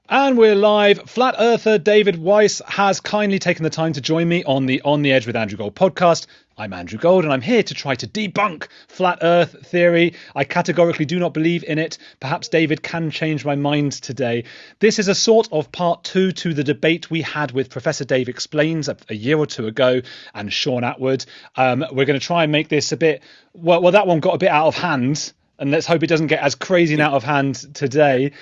And we're live. Flat Earther David Weiss has kindly taken the time to join me on the On the Edge with Andrew Gold podcast. I'm Andrew Gold, and I'm here to try to debunk flat Earth theory. I categorically do not believe in it. Perhaps David can change my mind today. This is a sort of part two to the debate we had with Professor Dave Explains a year or two ago and Sean Atwood. We're going to try and make this a bit... Well, that one got a bit out of hand. And let's hope it doesn't get as crazy and out of hand today.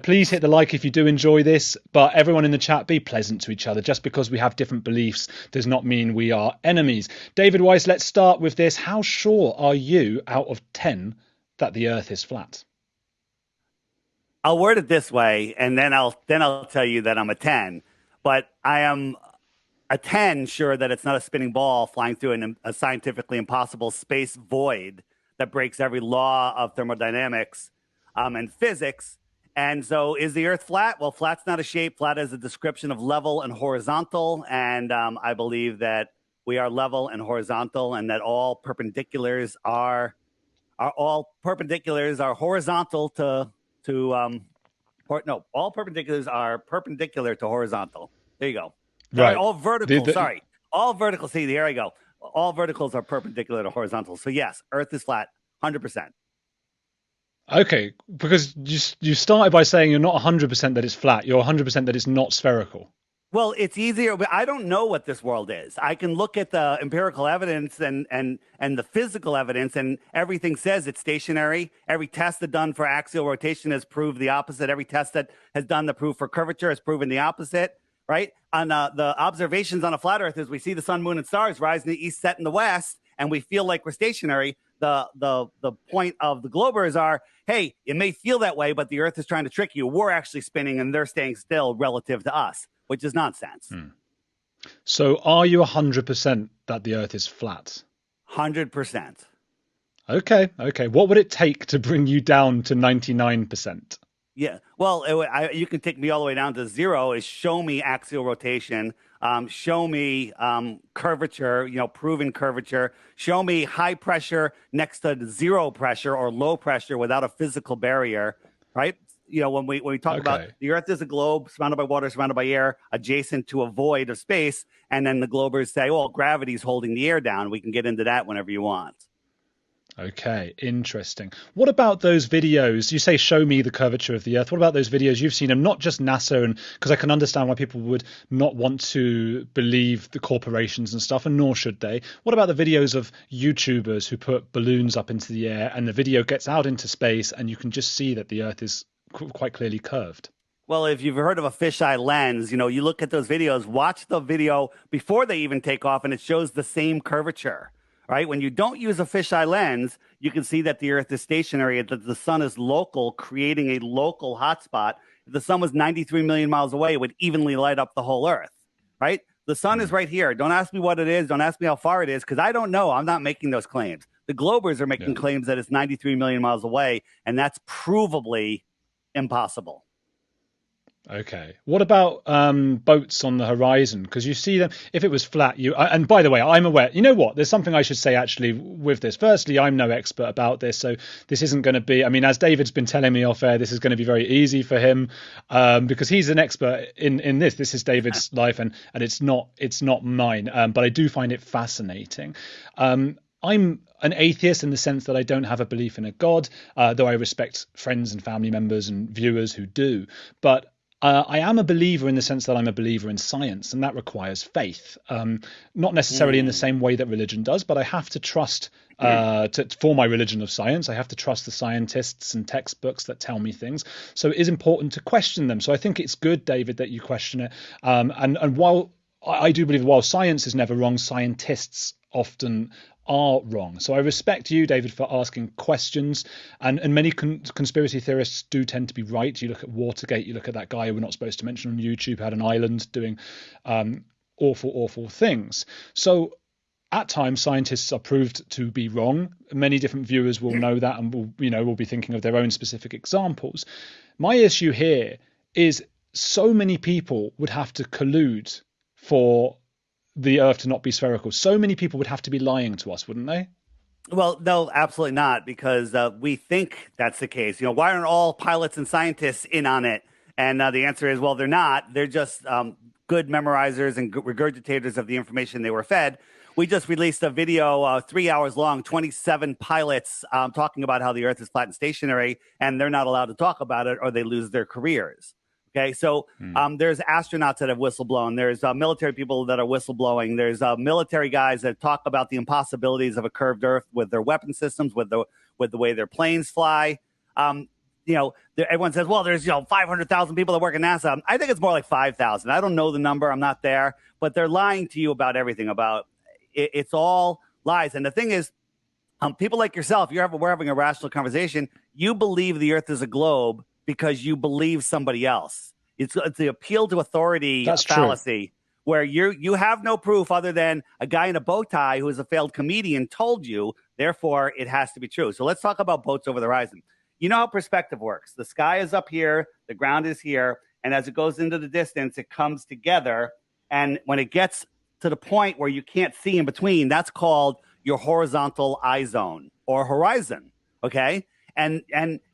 Please hit the like if you do enjoy this. But everyone in the chat, be pleasant to each other. Just because we have different beliefs does not mean we are enemies. David Weiss, let's start with this. How sure are you out of 10 that the Earth is flat? I'll word it this way, and then I'll tell you that I'm a 10. But I am a 10 sure that it's not a spinning ball flying through a scientifically impossible space void that breaks every law of thermodynamics and physics. And so is the Earth flat? Well, flat's not a shape. Flat is a description of level and horizontal. And I believe that we are level and horizontal, and that all perpendiculars are horizontal all perpendiculars are perpendicular to horizontal. There you go. Right. All verticals. Sorry. All verticals. See, here I go. All verticals are perpendicular to horizontal. So yes, Earth is flat, 100%. Okay, because you started by saying you're not 100% that it's flat. You're 100% that it's not spherical. Well, it's easier, but I don't know what this world is. I can look at the empirical evidence and the physical evidence, and everything says it's stationary. Every test that's done for axial rotation has proved the opposite. Every test that has done the proof for curvature has proven the opposite. Right? On the observations on a flat Earth is we see the sun, moon, and stars rise in the east, set in the west, and we feel like we're stationary. The point of the globers are, hey, it may feel that way, but the Earth is trying to trick you. We're actually spinning, and they're staying still relative to us, which is nonsense. So are you 100% that the Earth is flat? 100%. Okay. What would it take to bring you down to 99%? Yeah, well, you can take me all the way down to zero. Is show me axial rotation, show me curvature, proven curvature. Show me high pressure next to zero pressure or low pressure without a physical barrier, right? When we talk about the Earth is a globe surrounded by water, surrounded by air, adjacent to a void of space, and then the globers say, "Well, gravity's holding the air down." We can get into that whenever you want. Okay, interesting. What about those videos? You say, show me the curvature of the Earth. What about those videos? You've seen them, not just NASA, and because I can understand why people would not want to believe the corporations and stuff, and nor should they. What about the videos of YouTubers who put balloons up into the air and the video gets out into space and you can just see that the Earth is quite clearly curved? Well, if you've heard of a fisheye lens, you look at those videos, watch the video before they even take off, and it shows the same curvature. Right? When you don't use a fisheye lens, you can see that the Earth is stationary, that the sun is local, creating a local hotspot. If the sun was 93 million miles away, it would evenly light up the whole Earth. Right? The sun is right here. Don't ask me what it is. Don't ask me how far it is, because I don't know. I'm not making those claims. The globers are making claims that it's 93 million miles away, and that's provably impossible. Okay. What about boats on the horizon? Because you see them, if it was flat, and by the way, I'm aware, you know what, there's something I should say actually with this. Firstly, I'm no expert about this, so this isn't going to be, as David's been telling me off air, this is going to be very easy for him because he's an expert in this. This is David's life and it's not mine, but I do find it fascinating. I'm an atheist in the sense that I don't have a belief in a God, though I respect friends and family members and viewers who do. But I am a believer in the sense that I'm a believer in science, and that requires faith. Not necessarily in the same way that religion does, but I have to trust for my religion of science. I have to trust the scientists and textbooks that tell me things. So it is important to question them. So I think it's good, David, that you question it. And while I do believe while science is never wrong, scientists often are wrong. So I respect you, David, for asking questions. And many conspiracy theorists do tend to be right. You look at Watergate, you look at that guy who we're not supposed to mention on YouTube, who had an island doing awful things. So at times, scientists are proved to be wrong. Many different viewers will know that and will be thinking of their own specific examples. My issue here is so many people would have to collude for the Earth to not be spherical. So many people would have to be lying to us, wouldn't they? Well, no, absolutely not, because we think that's the case. Why aren't all pilots and scientists in on it? And the answer is, well, they're not. They're just good memorizers and regurgitators of the information they were fed. We just released a video, 3 hours long, 27 pilots talking about how the Earth is flat and stationary, and they're not allowed to talk about it or they lose their careers. Okay, so there's astronauts that have whistleblown. There's military people that are whistleblowing. There's military guys that talk about the impossibilities of a curved Earth with their weapon systems, with the way their planes fly. Everyone says, well, there's 500,000 people that work at NASA. I think it's more like 5,000. I don't know the number. I'm not there, but they're lying to you about everything. About it's all lies. And the thing is, people like yourself, we're having a rational conversation. You believe the Earth is a globe because you believe somebody else. It's the appeal to authority fallacy, where you have no proof other than a guy in a bow tie who is a failed comedian told you. Therefore, it has to be true. So let's talk about boats over the horizon. You know how perspective works. The sky is up here, the ground is here, and as it goes into the distance, it comes together. And when it gets to the point where you can't see in between, that's called your horizontal eye zone or horizon, okay? And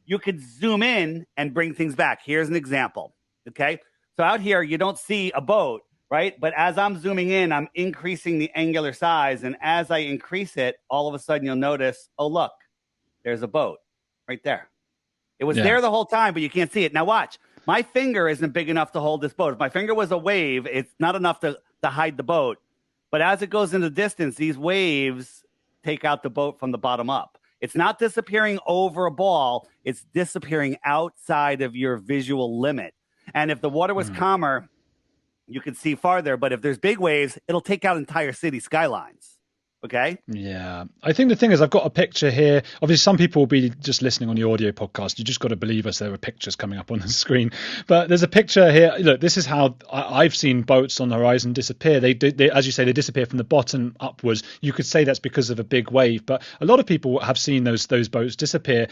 you could zoom in and bring things back. Here's an example, okay? So out here, you don't see a boat, right? But as I'm zooming in, I'm increasing the angular size. And as I increase it, all of a sudden you'll notice, oh, look, there's a boat right there. It was there the whole time, but you can't see it. Now watch. My finger isn't big enough to hold this boat. If my finger was a wave, it's not enough to hide the boat. But as it goes into distance, these waves take out the boat from the bottom up. It's not disappearing over a ball. It's disappearing outside of your visual limit. And if the water was calmer, you could see farther. But if there's big waves, it'll take out entire city skylines. Okay. Yeah. I think the thing is, I've got a picture here. Obviously, some people will be just listening on the audio podcast. You just got to believe us. There are pictures coming up on the screen. But there's a picture here. Look, this is how I've seen boats on the horizon disappear. They, as you say, they disappear from the bottom upwards. You could say that's because of a big wave. But a lot of people have seen those boats disappear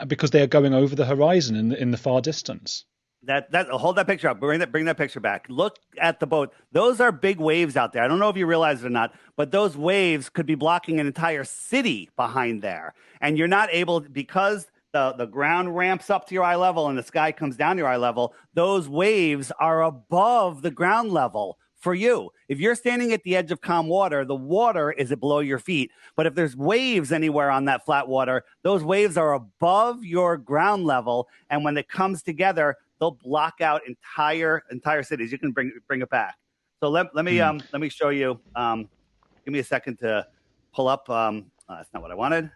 because they are going over the horizon in the far distance. Hold that picture up. Bring that picture back. Look at the boat. Those are big waves out there. I don't know if you realize it or not, but those waves could be blocking an entire city behind there. And you're not able, because the ground ramps up to your eye level and the sky comes down to your eye level, those waves are above the ground level for you. If you're standing at the edge of calm water, the water is below your feet. But if there's waves anywhere on that flat water, those waves are above your ground level. And when it comes together, they'll block out entire cities. You can bring it back. So let me show you. Give me a second to pull up. That's not what I wanted.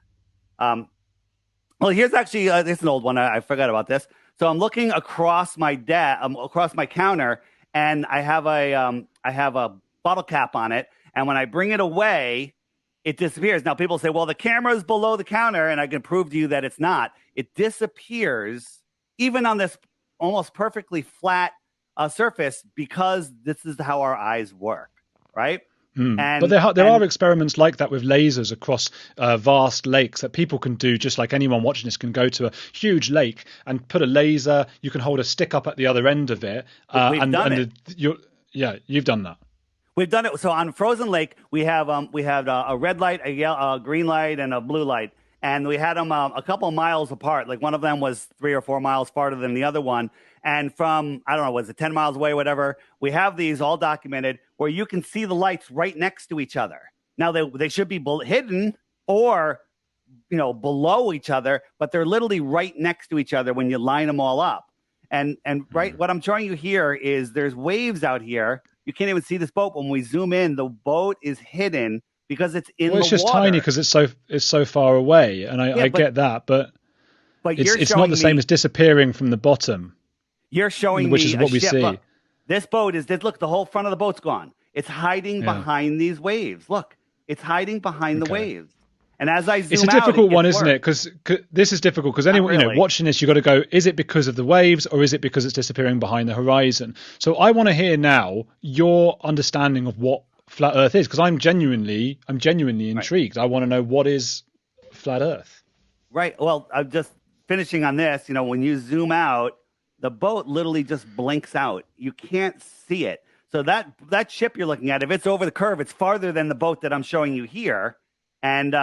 Well, here's actually this is an old one. I forgot about this. So I'm looking across my across my counter, and I have a bottle cap on it. And when I bring it away, it disappears. Now people say, well, the camera is below the counter, and I can prove to you that it's not. It disappears even on this almost perfectly flat surface, because this is how our eyes work, right? But there are experiments like that with lasers across vast lakes that people can do, just like anyone watching this can go to a huge lake and put a laser. You can hold a stick up at the other end of it. You've done that. We've done it. So on Frozen Lake, we have a red light, a green light, and a blue light. And we had them a couple of miles apart. Like one of them was 3 or 4 miles farther than the other one. And from, I don't know, was it 10 miles away, whatever, we have these all documented where you can see the lights right next to each other. Now, they should be hidden or, below each other, but they're literally right next to each other when you line them all up. And what I'm showing you here is there's waves out here. You can't even see this boat. When we zoom in, the boat is hidden because it's in the water. It's just tiny because it's so far away, and I get that, but it's not the same as disappearing from the bottom. You're showing which is what we see. Look, this boat look, the whole front of the boat's gone. It's hiding behind these waves. Look, it's hiding behind the waves. And as I zoom out, it's a difficult one, isn't it? Because this is difficult because anyone watching this, you got to go, is it because of the waves or is it because it's disappearing behind the horizon? So I want to hear now your understanding of what flat Earth is, because I'm genuinely intrigued. I want to know, what is flat Earth? Right. Well, I'm just finishing on this. When you zoom out, the boat literally just blinks out. You can't see it. So that ship you're looking at, if it's over the curve, it's farther than the boat that I'm showing you here. And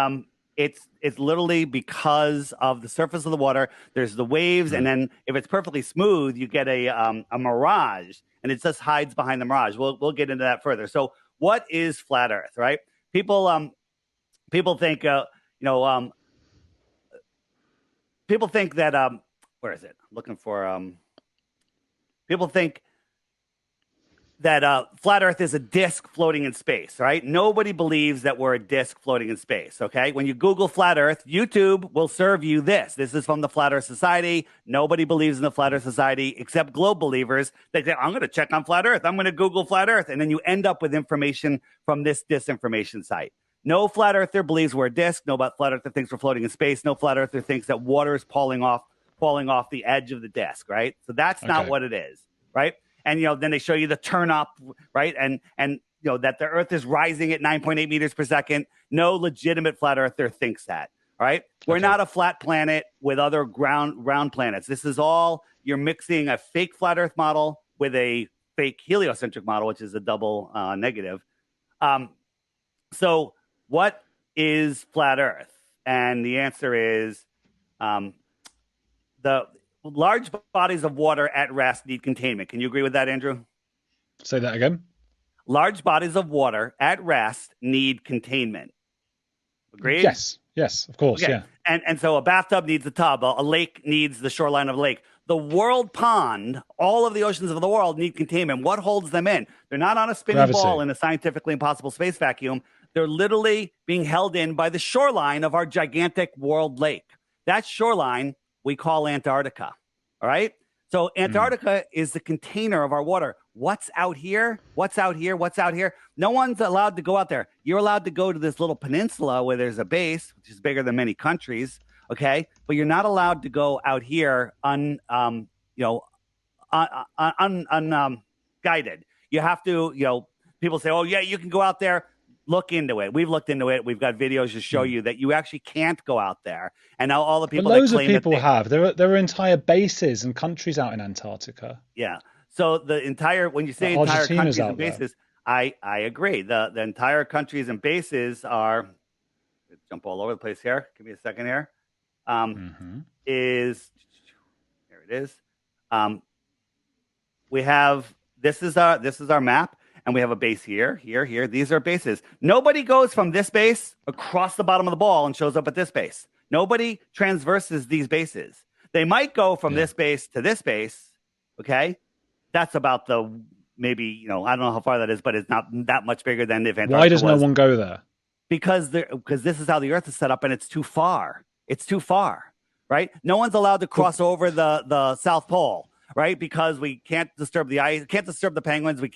It's literally because of the surface of the water. There's the waves, and then if it's perfectly smooth, you get a mirage, and it just hides behind the mirage. We'll get into that further. So, what is flat Earth? Right? People think people think that where is it? I'm looking for people think that flat Earth is a disk floating in space, right? Nobody believes that we're a disk floating in space, okay? When you Google flat Earth, YouTube will serve you this. This is from the Flat Earth Society. Nobody believes in the Flat Earth Society except globe believers. They say, I'm going to check on flat Earth. I'm going to Google flat Earth. And then you end up with information from this disinformation site. No flat earther believes we're a disk. No flat earther thinks we're floating in space. No flat earther thinks that water is falling off the edge of the disk, right? So that's not what it is, right? And, then they show you the turn up, right? And that the Earth is rising at 9.8 meters per second. No legitimate flat earther thinks that, all right? We're not a flat planet with other round planets. This is all, you're mixing a fake flat Earth model with a fake heliocentric model, which is a double negative. So what is flat Earth? And the answer is the large bodies of water at rest need containment. Can you agree with that, Andrew? Say that again. Large bodies of water at rest need containment. Agreed? Yes, of course, yeah. And so a bathtub needs a tub. A lake needs the shoreline of a lake. The world pond, all of the oceans of the world need containment. What holds them in? They're not on a spinning ball in a scientifically impossible space vacuum. They're literally being held in by the shoreline of our gigantic world lake. That shoreline we call Antarctica, all right? So Antarctica is the container of our water. What's out here? What's out here? What's out here? No one's allowed to go out there. You're allowed to go to this little peninsula where there's a base, which is bigger than many countries, okay? But you're not allowed to go out here unguided. You have to, people say, oh, yeah, you can go out there. Look into it. We've looked into it. We've got videos to show you that you actually can't go out there. And now all the people loads of people have. There are entire bases and countries out in Antarctica. Yeah. So the entire, when you say entire countries and bases, I agree. The entire countries and bases are, jump all over the place here. Give me a second here. Here it is. We have, this is our map. And we have a base here. These are bases. Nobody goes from this base across the bottom of the ball and shows up at this base. Nobody transverses these bases. They might go from this base to this base, okay? That's about maybe, I don't know how far that is, but it's not that much bigger than if Antarctica Why does no one go there? Because this is how the Earth is set up, and it's too far. It's too far, right? No one's allowed to cross over the South Pole. Right, because we can't disturb the ice, can't disturb the penguins. We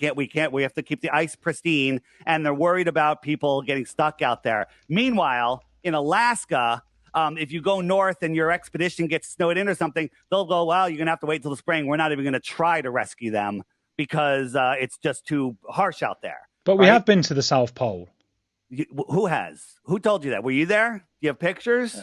have to keep the ice pristine, and they're worried about people getting stuck out there. Meanwhile, in Alaska, if you go north and your expedition gets snowed in or something, they'll go, well, you're gonna have to wait till the spring. We're not even gonna try to rescue them because it's just too harsh out there. But we have been to the South Pole. Who has? Who told you that? Were you there? Do you have pictures?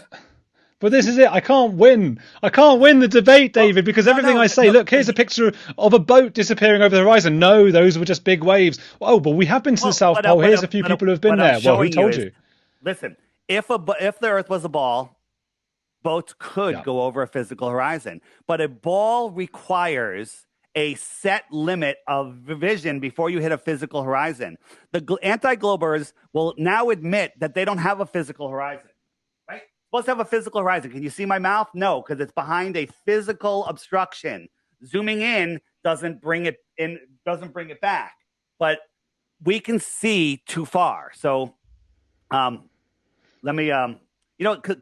But this is it. I can't win. I can't win the debate, David, because everything I say, look, here's a picture of a boat disappearing over the horizon. No, those were just big waves. Oh, but we have been to the South Pole. Here's a few people who have been there. Well, who told you? Listen, if the Earth was a ball, boats could go over a physical horizon. But a ball requires a set limit of vision before you hit a physical horizon. The anti-globers will now admit that they don't have a physical horizon. Supposed to have a physical horizon. Can you see my mouth? No, because it's behind a physical obstruction. Zooming in doesn't bring it back. But we can see too far. So let me can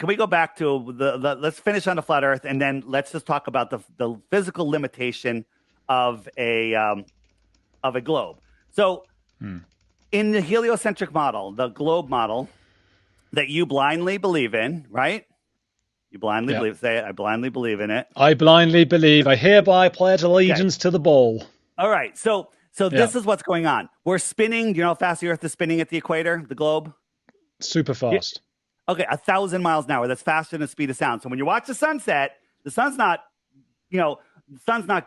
we go back to the let's finish on the flat Earth, and then let's just talk about the physical limitation of a globe. So in the heliocentric model, the globe model, that you blindly believe in, right? You blindly believe. Say it. I blindly believe in it. I blindly believe. I hereby pledge allegiance to the ball. All right. So this is what's going on. We're spinning. Do you know how fast the Earth is spinning at the equator, the globe? Super fast. Okay, 1,000 miles an hour. That's faster than the speed of sound. So when you watch the sunset, the sun's not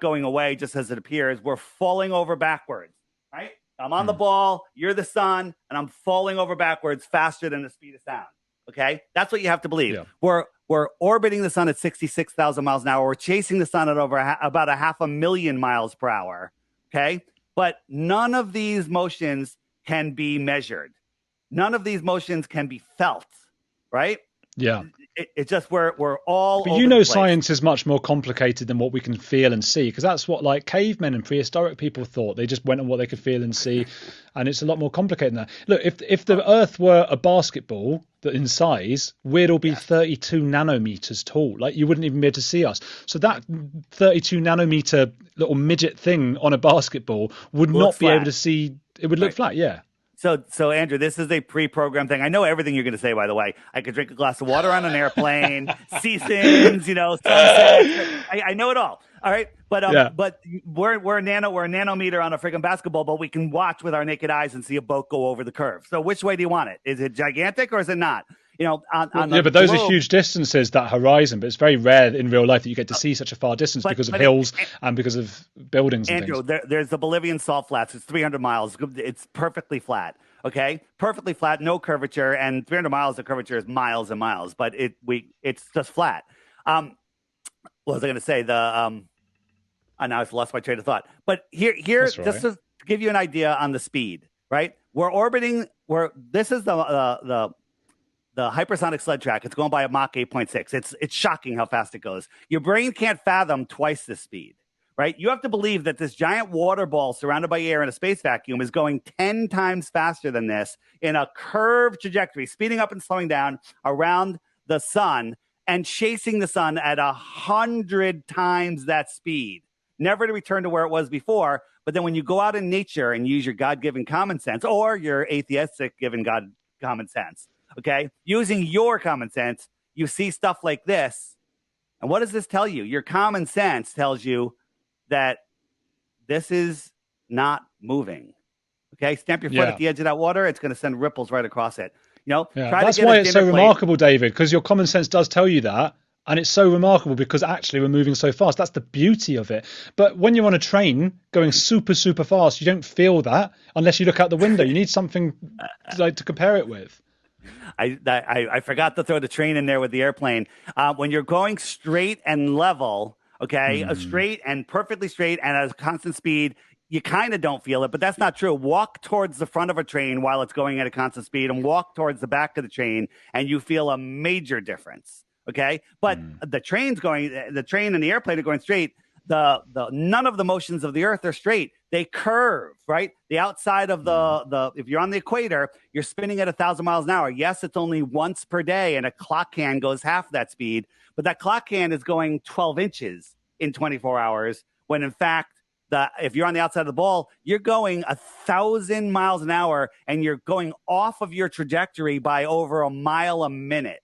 going away just as it appears. We're falling over backwards, right? I'm on the ball, you're the sun, and I'm falling over backwards faster than the speed of sound, Okay, that's what you have to believe. Yeah. We're orbiting the sun at 66,000 miles an hour. We're chasing the sun at about a 500,000 miles per hour. Okay, but none of these motions can be measured. None of these motions can be felt. Right? Yeah. It's just we're all. But over you the know, place. science is much more complicated than what we can feel and see, because that's what like cavemen and prehistoric people thought. They just went on what they could feel and see, and it's a lot more complicated than that. Look, if the Earth were a basketball that in size, we'd all be 32 nanometers tall. Like you wouldn't even be able to see us. So that 32 nanometer little midget thing on a basketball would not be able to see. It would look flat. Yeah. So Andrew, this is a pre-programmed thing. I know everything you're going to say, by the way. I could drink a glass of water on an airplane, seasons, sunset. I know it all. All right. But we're a nanometer on a freaking basketball, but we can watch with our naked eyes and see a boat go over the curve. So which way do you want it? Is it gigantic or is it not? But those are huge distances, that horizon. But it's very rare in real life that you get to see such a far distance because of hills and because of buildings and Andrew, things. There's the Bolivian salt flats. It's 300 miles. It's perfectly flat. Okay, perfectly flat, no curvature, and 300 miles. The curvature is miles and miles, but it's just flat. What was I going to say? Now I've lost my train of thought. But here, just to give you an idea on the speed, right? We're orbiting. This is the hypersonic sled track. It's going by a Mach 8.6. It's shocking how fast it goes. Your brain can't fathom twice the speed, right? You have to believe that this giant water ball surrounded by air in a space vacuum is going 10 times faster than this in a curved trajectory, speeding up and slowing down around the sun and chasing the sun at 100 times that speed, never to return to where it was before. But then when you go out in nature and use your God-given common sense or your atheistic given God common sense, okay, using your common sense, you see stuff like this. And what does this tell you? Your common sense tells you that this is not moving. Okay, stamp your foot at the edge of that water. It's going to send ripples right across it. That's why it's so remarkable, David, because your common sense does tell you that. And it's so remarkable because actually we're moving so fast. That's the beauty of it. But when you're on a train going super, super fast, you don't feel that unless you look out the window. You need something to compare it with. I forgot to throw the train in there with the airplane. When you're going straight and level, okay, straight and perfectly straight and at a constant speed, you kind of don't feel it, but that's not true. Walk towards the front of a train while it's going at a constant speed and walk towards the back of the train and you feel a major difference. Okay. But the train and the airplane are going straight. None of the motions of the earth are straight. They curve, right? The outside of if you're on the equator, you're spinning at 1,000 miles an hour. Yes, it's only once per day and a clock hand goes half that speed, but that clock hand is going 12 inches in 24 hours when in fact, if you're on the outside of the ball, you're going 1,000 miles an hour and you're going off of your trajectory by over a mile a minute.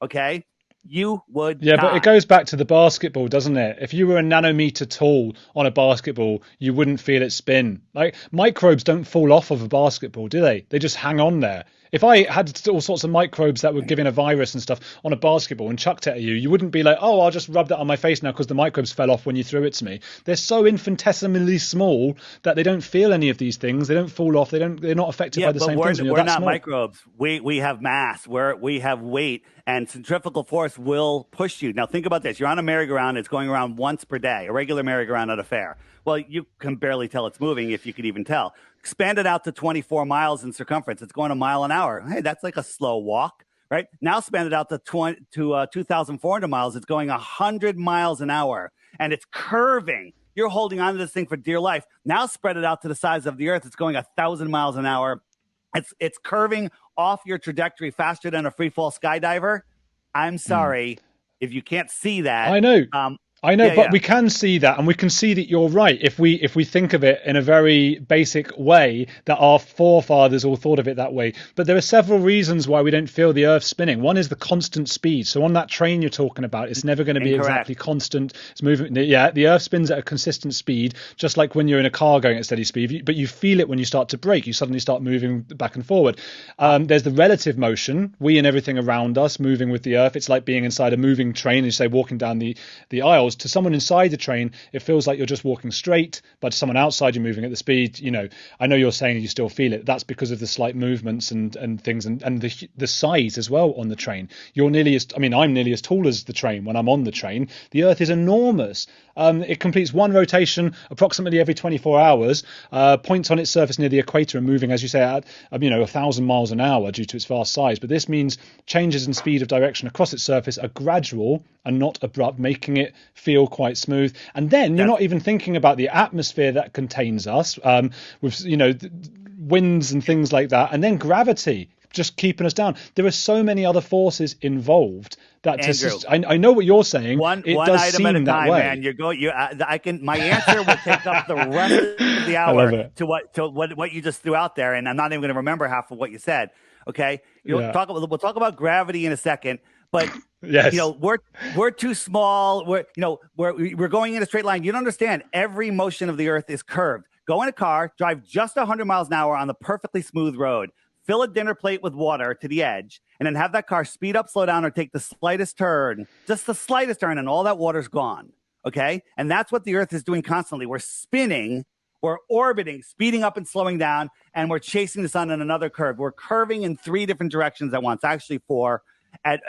Okay. You would die. But it goes back to the basketball, doesn't it? If you were a nanometer tall on a basketball, you wouldn't feel it spin. Like microbes don't fall off of a basketball, do they? They just hang on there. If I had all sorts of microbes that were giving a virus and stuff on a basketball and chucked it at you, you wouldn't be like, oh, I'll just rub that on my face now because the microbes fell off when you threw it to me. They're so infinitesimally small that they don't feel any of these things. They don't fall off. They're not affected by the same things. We're not microbes. We have mass. We have weight, and centrifugal force will push you. Now think about this. You're on a merry-go-round. It's going around once per day, a regular merry-go-round at a fair. Well, you can barely tell it's moving if you could even tell. Expand it out to 24 miles in circumference. It's going a mile an hour. Hey, that's like a slow walk, right? Now span it out to 2,400 miles. It's going 100 miles an hour, and it's curving. You're holding on to this thing for dear life. Now spread it out to the size of the Earth. It's going 1,000 miles an hour. It's curving off your trajectory faster than a free fall skydiver. I'm sorry if you can't see that. I know, but we can see that, and we can see that you're right if we think of it in a very basic way, that our forefathers all thought of it that way. But there are several reasons why we don't feel the Earth spinning. One is the constant speed. So on that train you're talking about, it's never going to be exactly constant. It's moving. Yeah, the Earth spins at a consistent speed, just like when you're in a car going at steady speed. But you feel it when you start to brake. You suddenly start moving back and forward. There's the relative motion. We and everything around us moving with the Earth. It's like being inside a moving train, as you say, walking down the aisle. miles, to someone inside the train, it feels like you're just walking straight, but to someone outside, you're moving at the speed. I know you're saying you still feel it. That's because of the slight movements and things, and the size as well on the train. I'm nearly as tall as the train when I'm on the train. The Earth is enormous. It completes one rotation approximately every 24 hours, points on its surface near the equator and moving, as you say, at 1,000 miles an hour due to its vast size. But this means changes in speed of direction across its surface are gradual and not abrupt, making it feel quite smooth. And then you're not even thinking about the atmosphere that contains us, with winds and things like that, and then gravity just keeping us down. There are so many other forces involved that I know what you're saying. One does item seem at a that time, way. man. My answer will take up the rest of the hour to what you just threw out there, and I'm not even going to remember half of what you said. Okay, we'll talk about gravity in a second, but yes. we're too small. We're going in a straight line. You don't understand. Every motion of the Earth is curved. Go in a car, drive just 100 miles an hour on the perfectly smooth road. Fill a dinner plate with water to the edge, and then have that car speed up, slow down, or take the slightest turn, just the slightest turn, and all that water's gone. Okay? And that's what the Earth is doing constantly. We're spinning, we're orbiting, speeding up and slowing down, and we're chasing the sun in another curve. We're curving in 3 different directions at once, actually 4, at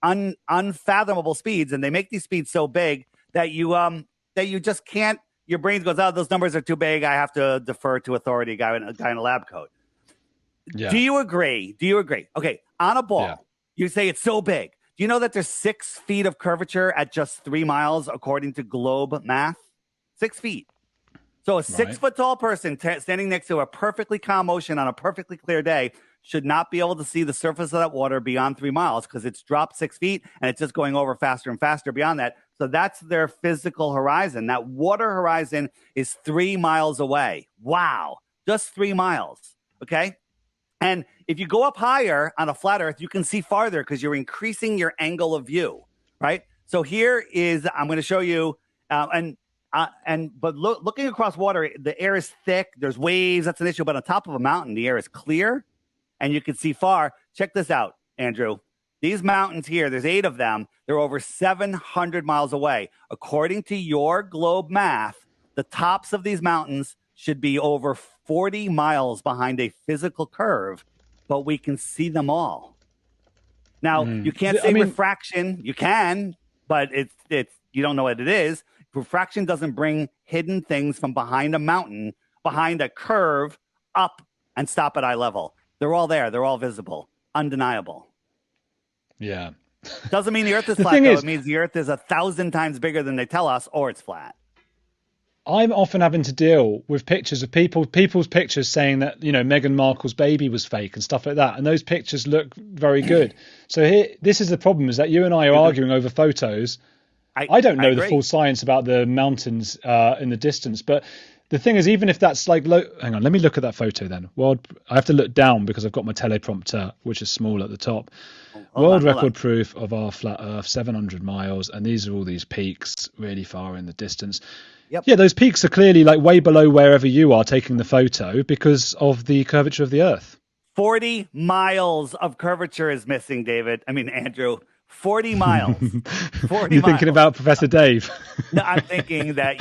unfathomable speeds. And they make these speeds so big that you just can't. Your brain goes, "Oh, those numbers are too big. I have to defer to authority, a guy in a lab coat." Yeah. Do you agree? Okay, on a ball, you say it's so big. Do you know that there's 6 feet of curvature at just 3 miles, according to globe math? 6 feet. So a 6-foot-tall person standing next to a perfectly calm ocean on a perfectly clear day should not be able to see the surface of that water beyond 3 miles because it's dropped 6 feet and it's just going over faster and faster beyond that. So that's their physical horizon. That water horizon is 3 miles away. Wow. Just 3 miles. Okay. And if you go up higher on a flat Earth, you can see farther because you're increasing your angle of view, right? So here is, I'm going to show you, but looking across water, the air is thick. There's waves. That's an issue. But on top of a mountain, the air is clear and you can see far. Check this out, Andrew. These mountains here, there's 8 of them. They're over 700 miles away. According to your globe math, the tops of these mountains should be over 40 miles behind a physical curve, but we can see them all. Now, you can't say refraction. You can, but it's you don't know what it is. Refraction doesn't bring hidden things from behind a mountain, behind a curve, up and stop at eye level. They're all there. They're all visible, undeniable. Yeah. Doesn't mean the Earth is flat, though. It means the Earth is 1,000 times bigger than they tell us, or it's flat. I'm often having to deal with pictures of people's pictures saying that, Meghan Markle's baby was fake and stuff like that. And those pictures look very good. So this is the problem, is that you and I are arguing over photos. I don't know the full science about the mountains in the distance. But the thing is, even if that's like low, hang on, let me look at that photo then. I have to look down because I've got my teleprompter, which is small at the top. World record proof of our flat Earth, 700 miles. And these are all these peaks really far in the distance. Yep. Yeah, those peaks are clearly like way below wherever you are taking the photo because of the curvature of the Earth. 40 miles of curvature is missing, David. I mean, Andrew, 40 miles. 40 You're thinking about Professor Dave. No, I'm thinking that,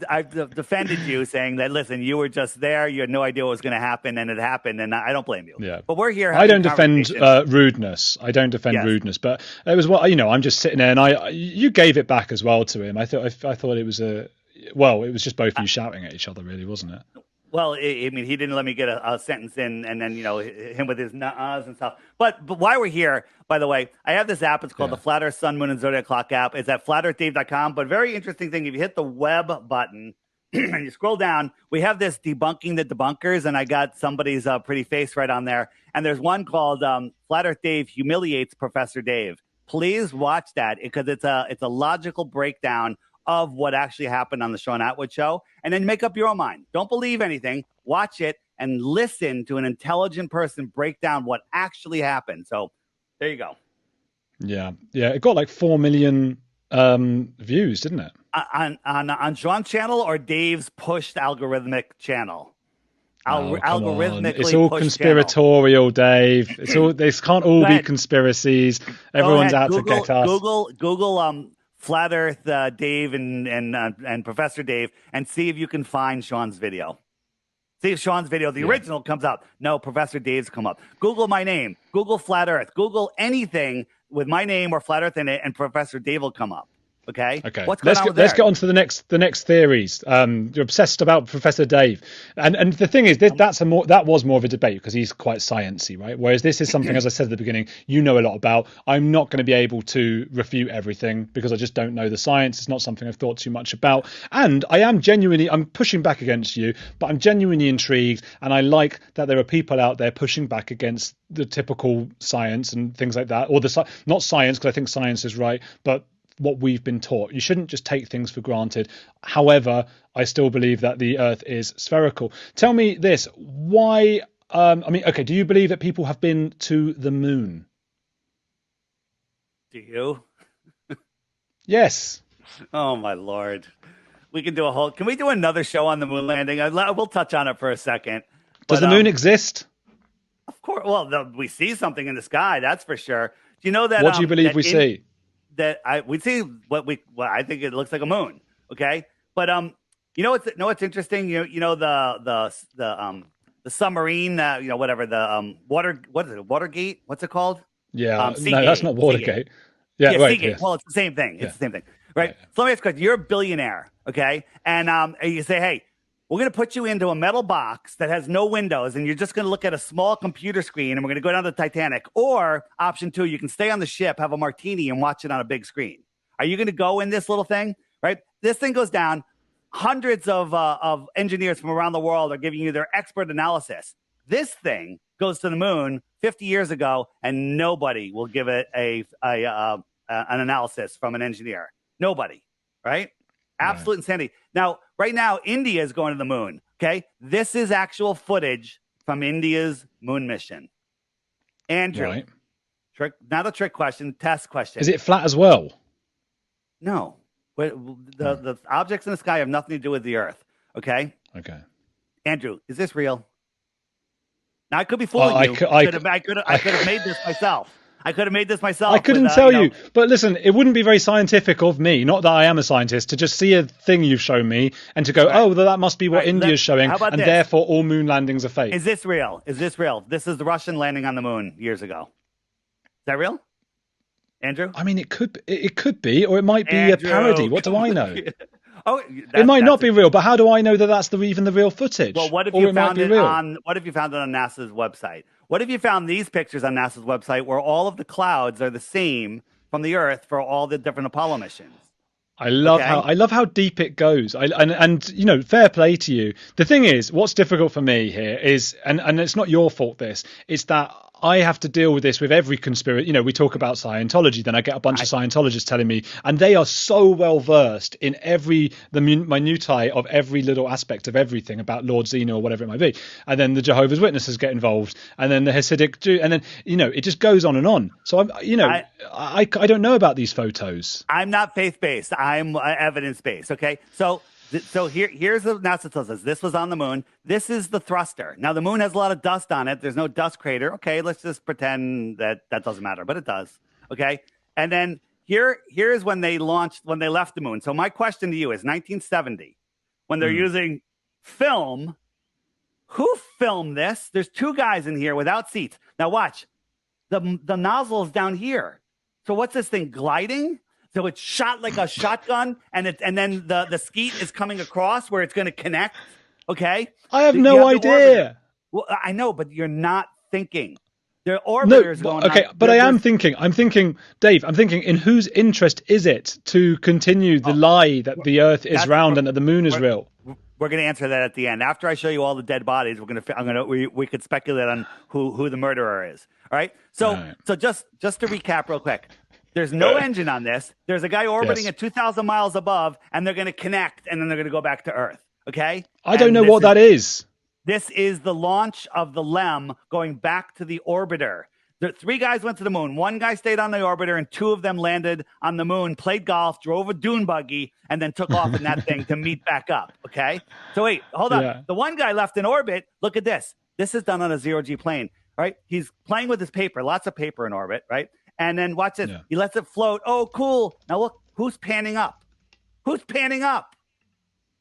I've defended you saying that, listen, you were just there. You had no idea what was going to happen, and it happened, and I don't blame you. Yeah. But we're here. I don't defend rudeness. Rudeness, but it was I'm just sitting there, and you gave it back as well to him. I thought it was it was just both of you shouting at each other, really, wasn't it? Well, I mean, he didn't let me get a sentence in, and then, him with his nuh-uhs and stuff. But while we're here, by the way, I have this app. It's called the Flat Earth Sun, Moon, and Zodiac Clock app. It's at flatearthdave.com. But very interesting thing, if you hit the web button and you scroll down, we have this debunking the debunkers, and I got somebody's pretty face right on there. And there's one called Flat Earth Dave Humiliates Professor Dave. Please watch that because it's a logical breakdown of what actually happened on the Sean Atwood show, and then make up your own mind. Don't believe anything. Watch it and listen to an intelligent person break down what actually happened. So there you go. Yeah. It got like 4 million views, didn't it? On Sean's channel or Dave's pushed algorithmic channel? Algorithmically, it's all conspiratorial, channel. Dave. This can't all be conspiracies. Everyone's out to get us. Google Flat Earth Dave and Professor Dave and see if you can find Sean's video. See if Sean's video, the original, comes up. No, Professor Dave's come up. Google my name. Google Flat Earth. Google anything with my name or Flat Earth in it, and Professor Dave will come up. Okay. What's going on let's get on to the next theories. You're obsessed about Professor Dave, and the thing is, that was more of a debate because he's quite sciencey, right? Whereas this is something, as I said at the beginning, you know a lot about. I'm not going to be able to refute everything because I just don't know the science. It's not something I've thought too much about, and I'm pushing back against you, but I'm genuinely intrigued, and I like that there are people out there pushing back against the typical science and things like that, or not science, because I think science is right, but what we've been taught. You shouldn't just take things for granted. However, I still believe that the Earth is spherical. Tell me this, why, do you believe that people have been to the moon? Do you? Yes. Oh, my Lord. We can we do another show on the moon landing? We'll touch on it for a second. Does the moon exist? Of course. Well, we see something in the sky, that's for sure. Do you know that? What do you believe we see? That we see what I think it looks like a moon. Okay, but what's interesting? You know the submarine, whatever the what is it? Watergate? What's it called? Yeah, no, that's not Watergate. Yeah, right. Seagate. Yes. Well, it's the same thing. It's the same thing, right? Yeah. So let me ask you a question. You're a billionaire, okay? And you say, hey, we're going to put you into a metal box that has no windows, and you're just going to look at a small computer screen, and we're going to go down to the Titanic. Or option 2, you can stay on the ship, have a martini, and watch it on a big screen. Are you going to go in this little thing, right? This thing goes down. Hundreds of engineers from around the world are giving you their expert analysis. This thing goes to the moon 50 years ago, and nobody will give it an analysis from an engineer. Nobody, right? Absolute insanity. Now, right now, India is going to the moon. Okay, this is actual footage from India's moon mission. Andrew, not a trick question, test question. Is it flat as well? No, the objects in the sky have nothing to do with the Earth. Okay. Okay. Andrew, is this real? Now I could be fooling you. I could have made this myself. I couldn't tell you. But listen, it wouldn't be very scientific of me, not that I am a scientist, to just see a thing you've shown me and to go, oh, well, that must be what India's showing, and therefore all moon landings are fake. Is this real? This is the Russian landing on the moon years ago. Is that real? Andrew? I mean, it could be, or it might be a parody. What do I know? It might not be real, but how do I know that that's even the real footage? Well, what if you found it on NASA's website? What if you found these pictures on NASA's website where all of the clouds are the same from the Earth for all the different Apollo missions? I love how deep it goes. And fair play to you. The thing is, what's difficult for me here is, and it's not your fault, it's that I have to deal with this with every conspiracy. We talk about Scientology, then I get a bunch of Scientologists telling me, and they are so well versed in the minutiae of every little aspect of everything about Lord Zeno or whatever it might be. And then the Jehovah's Witnesses get involved, and then the Hasidic Jew, and then it just goes on and on. So I don't know about these photos. I'm not faith-based. I'm evidence-based. Okay, so here's the NASA tells us this was on the moon. This is the thruster. Now the moon has a lot of dust on it. There's no dust crater. Okay, let's just pretend that doesn't matter, but it does. Okay, and then here's when they left the moon. So my question to you is 1970, when they're using film. Who filmed this? There's 2 guys in here without seats. Now watch, the nozzle is down here. So what's this thing gliding? So it's shot like a shotgun, and then the skeet is coming across where it's going to connect. Okay, I have no idea. Well, I know, but you're not thinking. There are orbiters going. Okay, but I am thinking. I'm thinking, Dave. I'm thinking, in whose interest is it to continue the lie that the Earth is round and that the moon is real? We're going to answer that at the end. After I show you all the dead bodies, we could speculate on who the murderer is. All right. So just to recap real quick. There's no engine on this. There's a guy orbiting at 2,000 miles above, and they're going to connect, and then they're going to go back to Earth. Okay? I don't know what that is. This is the launch of the LEM going back to the orbiter. 3 guys went to the moon. 1 guy stayed on the orbiter, and 2 of them landed on the moon, played golf, drove a dune buggy, and then took off in that thing to meet back up. Okay? So wait, hold on. Yeah. The 1 guy left in orbit. Look at this. This is done on a zero-G plane. Right? He's playing with his paper. Lots of paper in orbit. Right? And then watch this. Yeah. He lets it float. Oh, cool. Now look Who's panning up? Who's panning up?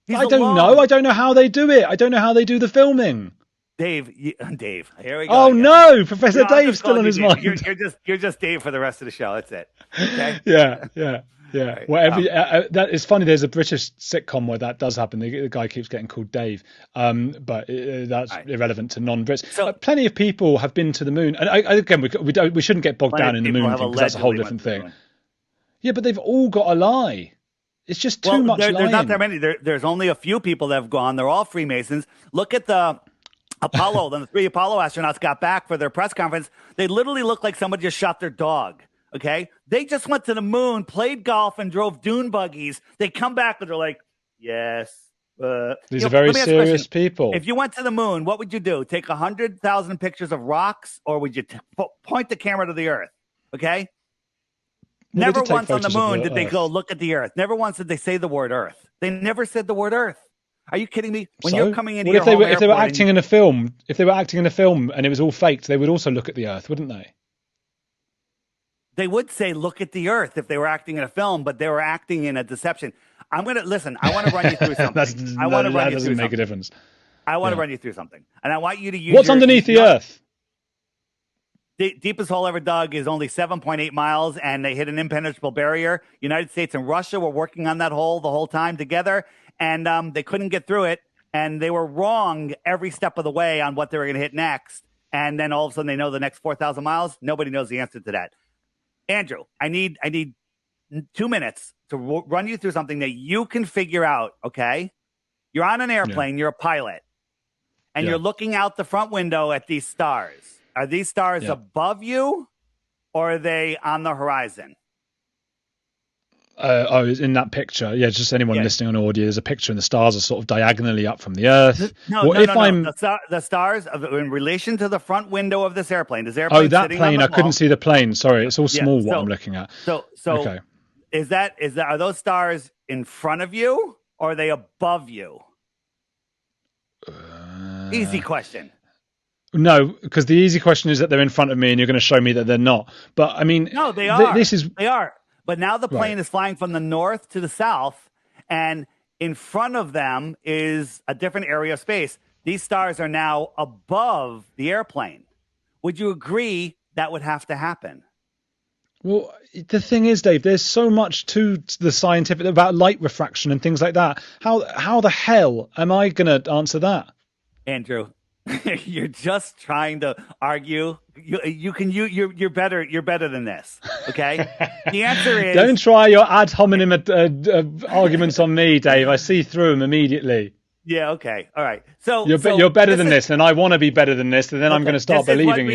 I don't know. I don't know how they do it. I don't know how they do the filming. Dave, here we go. Oh no, Professor Dave's still on his mind. You're just Dave for the rest of the show. That's it. Okay. Yeah. Right. Whatever. That is funny. There's a British sitcom where that does happen. The guy keeps getting called Dave, but that's irrelevant to non-Brits. So plenty of people have been to the moon, and again, we shouldn't get bogged down in the moon thing because that's a whole different thing. Yeah, but they've all got a lie. It's just too much lying. There's not that many. There's only a few people that have gone. They're all Freemasons. Look at the Apollo. Then the 3 Apollo astronauts got back for their press conference. They literally look like someone just shot their dog. Okay? They just went to the moon, played golf, and drove dune buggies. They come back and they're like, yes. These are very serious people. If you went to the moon, what would you do? Take 100,000 pictures of rocks, or would you point the camera to the Earth? Okay? Never once on the moon did they go look at the Earth. Never once did they say the word Earth. They never said the word Earth. Are you kidding me? When you're coming into your home if they were acting in a film, and it was all faked, they would also look at the Earth, wouldn't they? They would say, look at the Earth if they were acting in a film, but they were acting in a deception. I want to run you through something. That doesn't make a difference. I want to run you through something. And I want you to use what's underneath the Earth? The deepest hole ever dug is only 7.8 miles, and they hit an impenetrable barrier. United States and Russia were working on that hole the whole time together, and they couldn't get through it, and they were wrong every step of the way on what they were going to hit next. And then all of a sudden they know the next 4,000 miles. Nobody knows the answer to that. Andrew, I need 2 minutes to run you through something that you can figure out, okay? You're on an airplane, you're a pilot, and you're looking out the front window at these stars. Are these stars above you, or are they on the horizon? In that picture. Yeah, just anyone listening on audio, there's a picture and the stars are sort of diagonally up from the Earth. No. The stars in relation to the front window of this airplane. This airplane. Oh, that plane. I couldn't see the plane. Sorry, it's all small what I'm looking at. So okay. Are those stars in front of you, or are they above you? Easy question. No, because the easy question is that they're in front of me, and you're going to show me that they're not. But I mean, no, they are. They are. But now the plane is flying from the north to the south, and in front of them is a different area of space. These stars are now above the airplane. Would you agree that would have to happen? Well, the thing is, Dave, there's so much to the scientific about light refraction and things like that. How the hell am I going to answer that? Andrew, you're just trying to argue. You're better than this. Okay. The answer is, don't try your ad hominem arguments on me, Dave. I see through them immediately. Yeah. Okay. All right. So you're better than this, and I want to be better than this, and then I'm going to start believing you.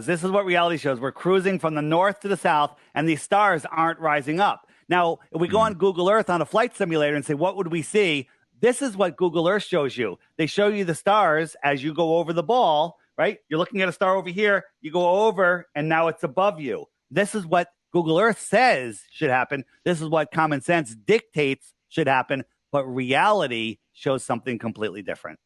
This is what reality shows. We're cruising from the north to the south, and these stars aren't rising up. Now, if we go on Google Earth on a flight simulator and say, what would we see? This is what Google Earth shows you. They show you the stars as you go over the ball, right? You're looking at a star over here. You go over, and now it's above you. This is what Google Earth says should happen. This is what common sense dictates should happen. But reality shows something completely different.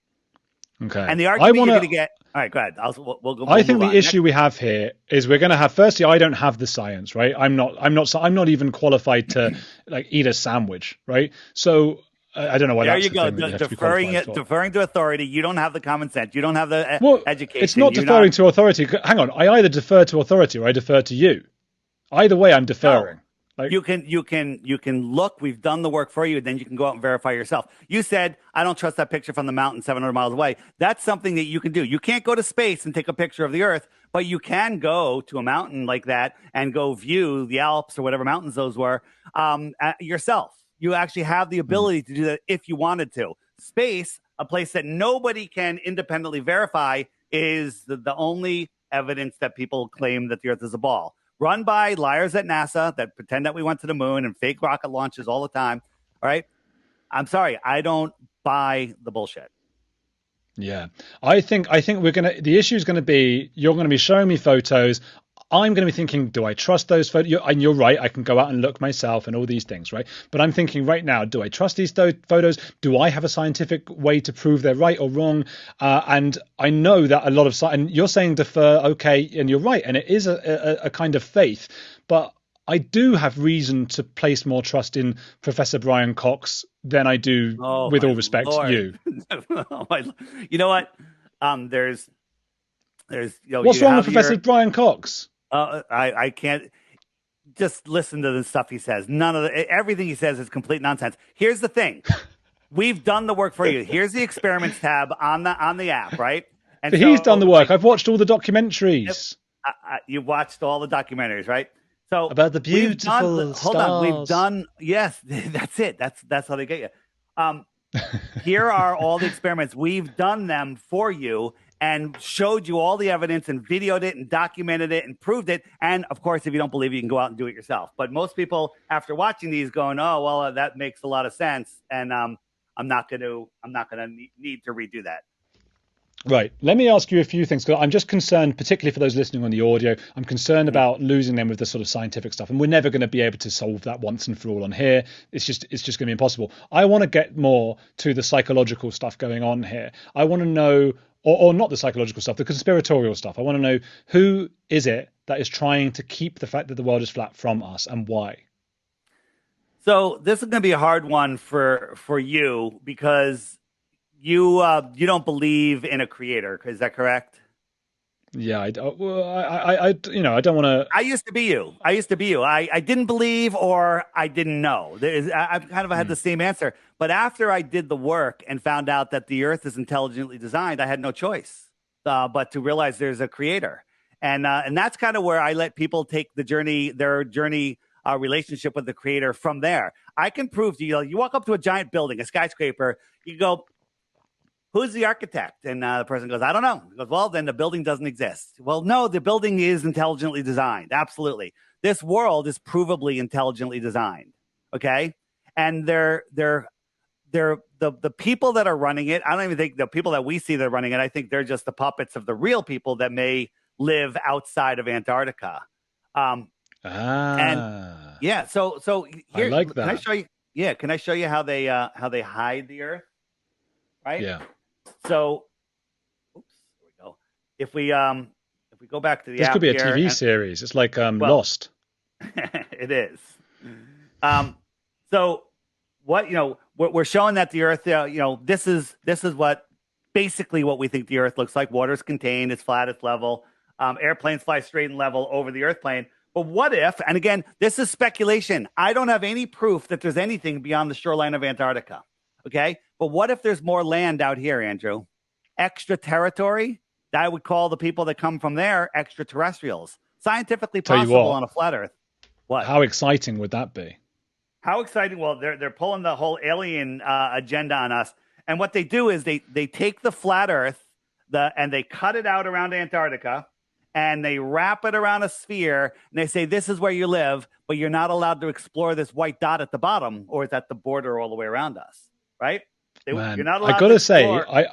Okay. And the argument you're going to get. All right, go ahead. We'll go. I think the issue we have here is we're going to have. Firstly, I don't have the science, right? I'm not even qualified to eat a sandwich, right? So. I don't know why. There you go. Deferring to authority. You don't have the common sense. You don't have the education. It's not deferring to authority. Hang on. I either defer to authority or I defer to you. Either way, I'm deferring. No. You can look. We've done the work for you. Then you can go out and verify yourself. You said, I don't trust that picture from the mountain 700 miles away. That's something that you can do. You can't go to space and take a picture of the Earth, but you can go to a mountain like that and go view the Alps or whatever mountains those were yourself. You actually have the ability to do that if you wanted to. Space, a place that nobody can independently verify, is the only evidence that people claim that the Earth is a ball. Run by liars at NASA that pretend that we went to the moon and fake rocket launches all the time. All right? I'm sorry. I don't buy the bullshit. Yeah. I think the issue is going to be, you're going to be showing me photos. I'm going to be thinking, do I trust those photos? And you're right, I can go out and look myself and all these things, right? But I'm thinking right now, do I trust these photos? Do I have a scientific way to prove they're right or wrong? And I know that a lot of and you're saying defer, okay, and you're right, and it is a kind of faith. But I do have reason to place more trust in Professor Brian Cox than I do, Oh with my all respect, Lord. you. Oh my, you know what? There's, What's you wrong with have Professor your, Brian Cox? I can't just listen to the stuff he says. Everything he says is complete nonsense. Here's the thing. We've done the work for you. Here's the experiments tab on the app, right? And But he's done so, the work. I've watched all the documentaries. you watched all the documentaries, right? So About the we've done. beautiful Hold on, we've stars. done. Yes, that's it. That's how they get you. Here are all the experiments. We've done them for you and showed you all the evidence and videoed it and documented it and proved it. And of course, if you don't believe it, you can go out and do it yourself. But most people, after watching these, going, "Oh, well, that makes a lot of sense," and I'm not going to need to redo that. Right. Let me ask you a few things, because I'm just concerned, particularly for those listening on the audio, I'm concerned about losing them with the sort of scientific stuff. And we're never going to be able to solve that once and for all on here. It's just going to be impossible. I want to get more to the psychological stuff going on here. I want to know, or not the psychological stuff, the conspiratorial stuff. I want to know, who is it that is trying to keep the fact that the world is flat from us, and why? So this is going to be a hard one for you, because you don't believe in a creator. Is that correct? Yeah, I don't want to. I used to be you. I didn't believe, or I didn't know. I kind of had the same answer. But after I did the work and found out that the Earth is intelligently designed, I had no choice but to realize there's a creator. And that's kind of where I let people take their journey relationship with the creator from there. I can prove to you, you walk up to a giant building, a skyscraper, you go, "Who's the architect?" And the person goes, "I don't know." He goes, "Well, then the building doesn't exist." Well, no, the building is intelligently designed. Absolutely. This world is provably intelligently designed. Okay. And they're the people that are running it. I don't even think the people that we see that are running it, I think they're just the puppets of the real people that may live outside of Antarctica. And yeah, so here, I like that. Can I show you? Yeah, can I show you how they hide the Earth? Right. Yeah. So, oops, here we go. If we go back to the This app could be a here, TV series. It's like Lost. It is. So what we're showing that the Earth, this is what basically what we think the Earth looks like. Water's contained. It's flat. It's level. Airplanes fly straight and level over the Earth plane. But what if, and again, this is speculation. I don't have any proof that there's anything beyond the shoreline of Antarctica. Okay. But what if there's more land out here, Andrew? Extra territory? I would call the people that come from there extraterrestrials. Scientifically possible on a flat Earth. What? How exciting would that be? How exciting? Well, they're pulling the whole alien agenda on us. And what they do is they take the flat Earth and they cut it out around Antarctica, and they wrap it around a sphere, and they say, this is where you live, but you're not allowed to explore this white dot at the bottom, or it's at the border all the way around us, right? Man, you're not allowed I gotta to explore. say,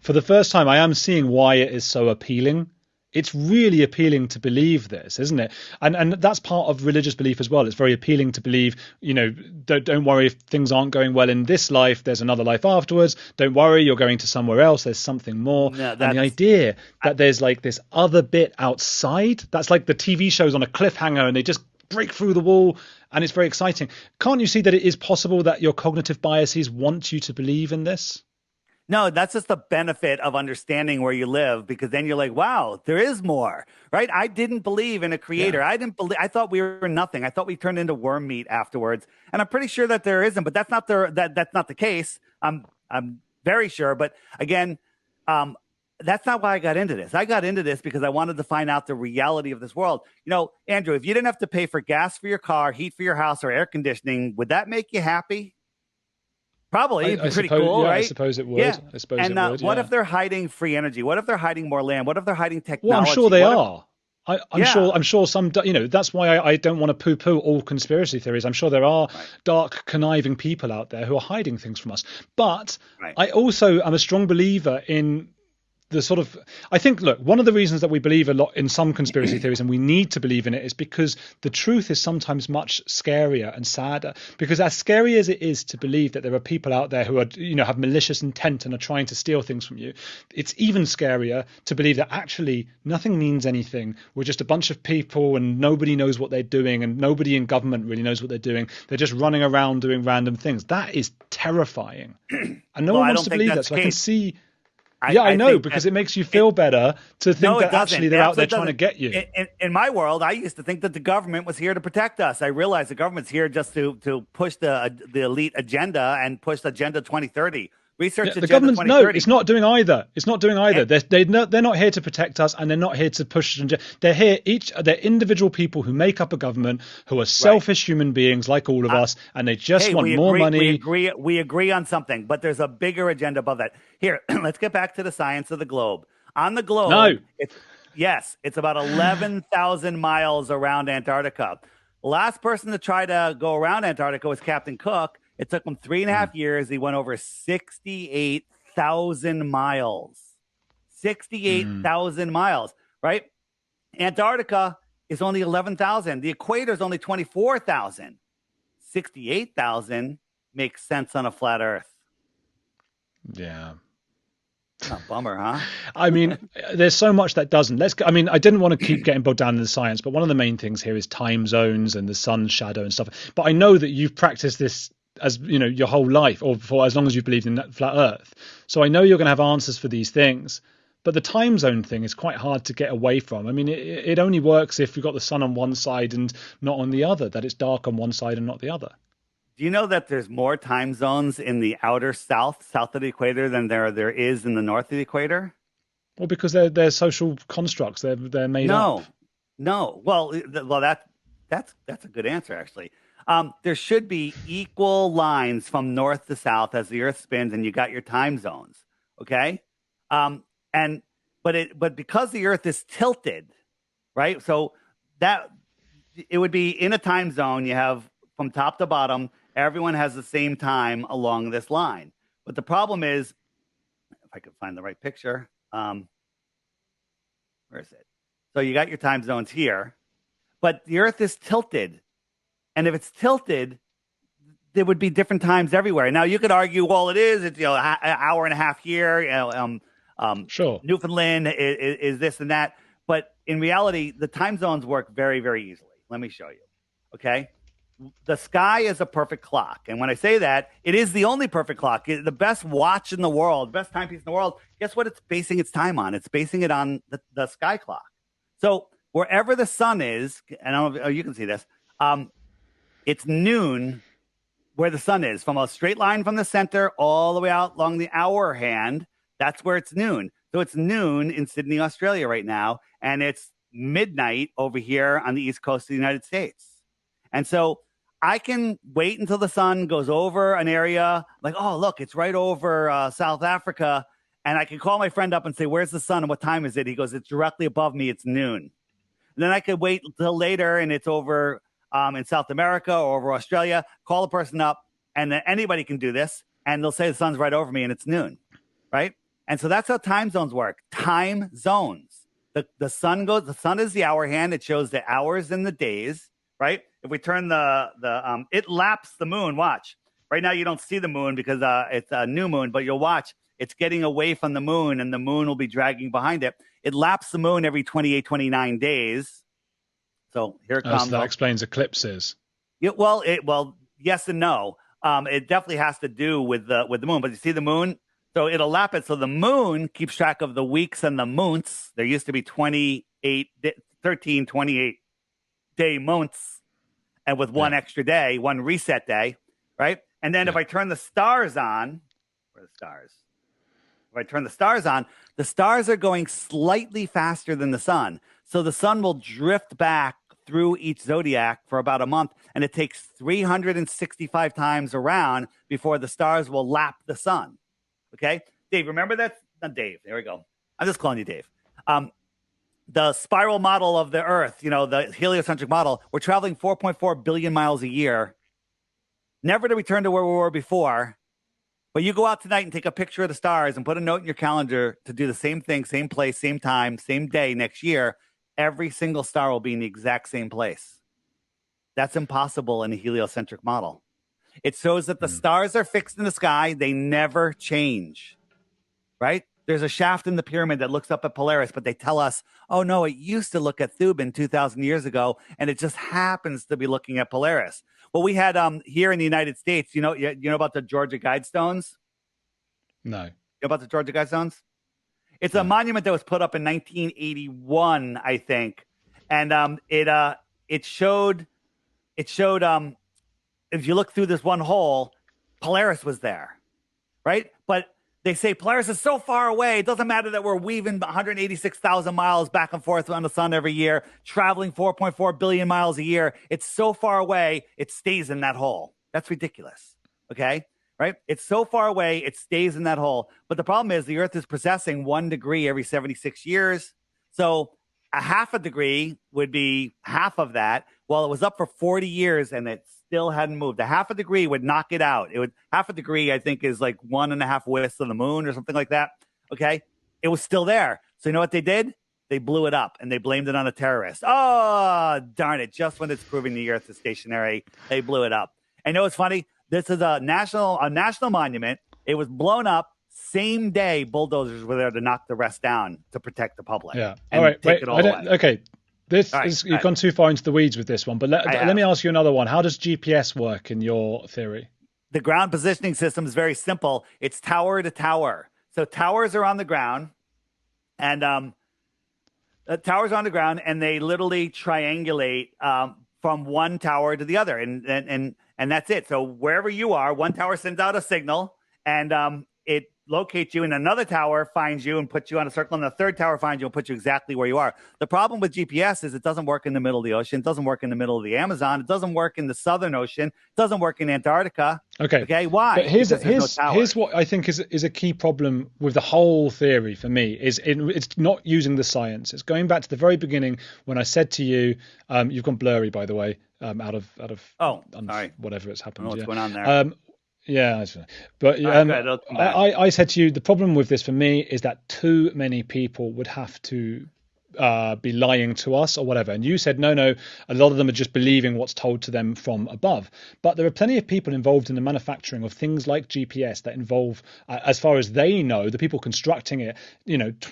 for the first time, I am seeing why it is so appealing. It's really appealing to believe this, isn't it? And that's part of religious belief as well. It's very appealing to believe, don't worry if things aren't going well in this life, there's another life afterwards. Don't worry, you're going to somewhere else. There's something more. No, and the idea that there's like this other bit outside, that's like the TV shows on a cliffhanger and they just break through the wall, and it's very exciting. Can't you see that it is possible that your cognitive biases want you to believe in this? No, that's just the benefit of understanding where you live, because then you're like, wow, there is more, right? I didn't believe in a creator. Yeah. I thought we were nothing. I thought we turned into worm meat afterwards. And I'm pretty sure that there isn't, but that's not the case. I'm very sure. But again, that's not why I got into this. I got into this because I wanted to find out the reality of this world. Andrew, if you didn't have to pay for gas for your car, heat for your house, or air conditioning, would that make you happy? Probably. It'd be pretty cool, right? I suppose it would. Yeah. I suppose it would. What if they're hiding free energy? What if they're hiding more land? What if they're hiding technology? Well, I'm sure they are. I'm sure some, that's why I don't want to poo-poo all conspiracy theories. I'm sure there are dark, conniving people out there who are hiding things from us. But I also am a strong believer in the sort of, I think, look, one of the reasons that we believe a lot in some conspiracy theories, and we need to believe in it, is because the truth is sometimes much scarier and sadder. Because as scary as it is to believe that there are people out there who are, have malicious intent and are trying to steal things from you, it's even scarier to believe that actually nothing means anything. We're just a bunch of people and nobody knows what they're doing, and nobody in government really knows what they're doing. They're just running around doing random things. That is terrifying. And no one wants to believe that. So I can see. I know, because it makes you feel better to think that actually they're out there trying to get you. In my world, I used to think that the government was here to protect us. I realized the government's here just to push the elite agenda and push Agenda 2030. Research the government, no, it's not doing either. It's not doing either. They're not here to protect us, and they're not here to push. They're here. They're individual people who make up a government, who are selfish human beings like all of us, and they just want more money. We agree on something, but there's a bigger agenda above that. Here, let's get back to the science of the globe. On the globe, it's about 11,000 miles around Antarctica. The last person to try to go around Antarctica was Captain Cook. It took him 3.5 years. He went over 68,000 miles. 68,000 miles, right? Antarctica is only 11,000. The equator is only 24,000. 68,000 makes sense on a flat Earth. Yeah. Oh, bummer, huh? I mean, there's so much that doesn't. I didn't want to keep getting bogged down in the science, but one of the main things here is time zones and the sun's shadow and stuff. But I know that you've practiced this as your whole life, or for as long as you've believed in flat Earth. So I know you're going to have answers for these things. But the time zone thing is quite hard to get away from. I mean, it only works if you've got the sun on one side and not on the other, that it's dark on one side and not the other. Do you know that there's more time zones in the outer south of the equator, than there is in the north of the equator? Well, because they're social constructs. They're made up. No. Well, that's a good answer, actually. There should be equal lines from north to south as the Earth spins, and you got your time zones. Okay, but because the Earth is tilted, right? So that it would be in a time zone. You have from top to bottom, everyone has the same time along this line. But the problem is, if I could find the right picture, where is it? So you got your time zones here, but the Earth is tilted. And if it's tilted, there would be different times everywhere. Now you could argue, well, it's an hour and a half here. Sure. Newfoundland is this and that, but in reality, the time zones work very, very easily. Let me show you. Okay, the sky is a perfect clock, and when I say that, it is the only perfect clock. The best watch in the world, best timepiece in the world. Guess what? It's basing its time on. It's basing it on the sky clock. So wherever the sun is, and I don't know if you can see this. It's noon where the sun is, from a straight line from the center all the way out along the hour hand. That's where it's noon. So it's noon in Sydney, Australia right now, and it's midnight over here on the east coast of the United States. And so I can wait until the sun goes over an area, like, oh, look, it's right over South Africa, and I can call my friend up and say, where's the sun and what time is it? He goes, it's directly above me. It's noon. And then I could wait until later, and it's over in South America or over Australia, call a person up, and then anybody can do this, and they'll say the sun's right over me and it's noon, right? And so that's how time zones work. Time zones. The sun is the hour hand. It shows the hours and the days, right? If we turn it laps the moon. Watch. Right now you don't see the moon because it's a new moon, but you'll watch. It's getting away from the moon, and the moon will be dragging behind it. It laps the moon every 28, 29 days. So here it comes. So that explains eclipses. Yeah, well, yes and no. It definitely has to do with the moon. But you see the moon? So it'll lap it. So the moon keeps track of the weeks and the months. There used to be 28 day months, and with one extra day, one reset day, right? And then if I turn the stars on, where are the stars? If I turn the stars on, the stars are going slightly faster than the sun. So the sun will drift back through each zodiac for about a month, and it takes 365 times around before the stars will lap the sun. Okay? Dave, remember that? Not Dave. There we go. I'm just calling you Dave. The spiral model of the Earth, the heliocentric model, we're traveling 4.4 billion miles a year, never to return to where we were before. But you go out tonight and take a picture of the stars and put a note in your calendar to do the same thing, same place, same time, same day next year. Every single star will be in the exact same place. That's impossible in a heliocentric model. It shows that the stars are fixed in the sky. They never change, right? There's a shaft in the pyramid that looks up at Polaris, but they tell us, oh, no, it used to look at Thuban 2,000 years ago, and it just happens to be looking at Polaris. Well, we had here in the United States, you know about the Georgia Guidestones? No. You know about the Georgia Guidestones? It's a monument that was put up in 1981, I think, and it showed if you look through this one hole, Polaris was there, right? But they say Polaris is so far away, it doesn't matter that we're weaving 186,000 miles back and forth on the sun every year, traveling 4.4 billion miles a year. It's so far away, it stays in that hole. That's ridiculous, okay? Right? It's so far away, it stays in that hole. But the problem is the Earth is precessing 1 degree every 76 years. So a half a degree would be half of that. Well, it was up for 40 years and it still hadn't moved. A half a degree would knock it out. It would half a degree, I think, is like 1.5 wisps of the moon or something like that. Okay. It was still there. So you know what they did? They blew it up and they blamed it on a terrorist. Oh, darn it. Just when it's proving the Earth is stationary, they blew it up. And you know what's funny? This is a national monument. It was blown up. Same day, bulldozers were there to knock the rest down to protect the public. Yeah. And all right. take Wait. it all away. Okay. You've gone too far into the weeds with this one, but let me ask you another one. How does GPS work in your theory? The ground positioning system is very simple. It's tower to tower. So towers are on the ground, and towers are on the ground, and they literally triangulate from one tower to the other, and that's it. So wherever you are, one tower sends out a signal, and it locates you, and another tower finds you and puts you on a circle, and the third tower finds you and puts you exactly where you are. The problem with GPS is it doesn't work in the middle of the ocean. It doesn't work in the middle of the Amazon. It doesn't work in the Southern Ocean. It doesn't work in Antarctica. Okay. Why? But here's what I think is a key problem with the whole theory for me is it's not using the science. It's going back to the very beginning when I said to you, you've gone blurry, by the way, out of sorry. whatever it's happened. I don't know what's going on there. Yeah, but I said to you, the problem with this for me is that too many people would have to be lying to us or whatever. And you said, no, a lot of them are just believing what's told to them from above. But there are plenty of people involved in the manufacturing of things like GPS that involve, as far as they know, the people constructing it,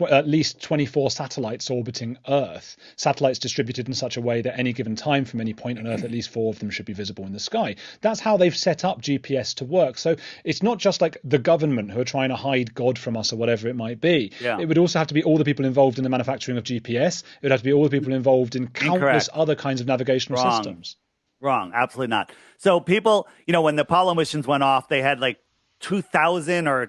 at least 24 satellites orbiting Earth, satellites distributed in such a way that any given time from any point on Earth, at least 4 of them should be visible in the sky. That's how they've set up GPS to work. So it's not just like the government who are trying to hide God from us or whatever it might be. Yeah. It would also have to be all the people involved in the manufacturing of GPS. It would have to be all the people involved in countless other kinds of navigational systems. Wrong. Absolutely not. So people, when the Apollo missions went off, they had like 2,000 or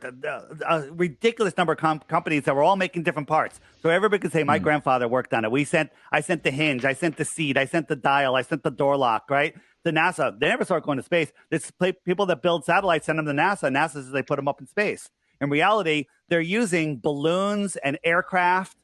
a ridiculous number of companies that were all making different parts. So everybody could say, my grandfather worked on it. I sent the hinge, I sent the seat, I sent the dial, I sent the door lock, right? The NASA, they never started going to space. This people that build satellites send them to NASA. NASA says they put them up in space. In reality, they're using balloons and aircraft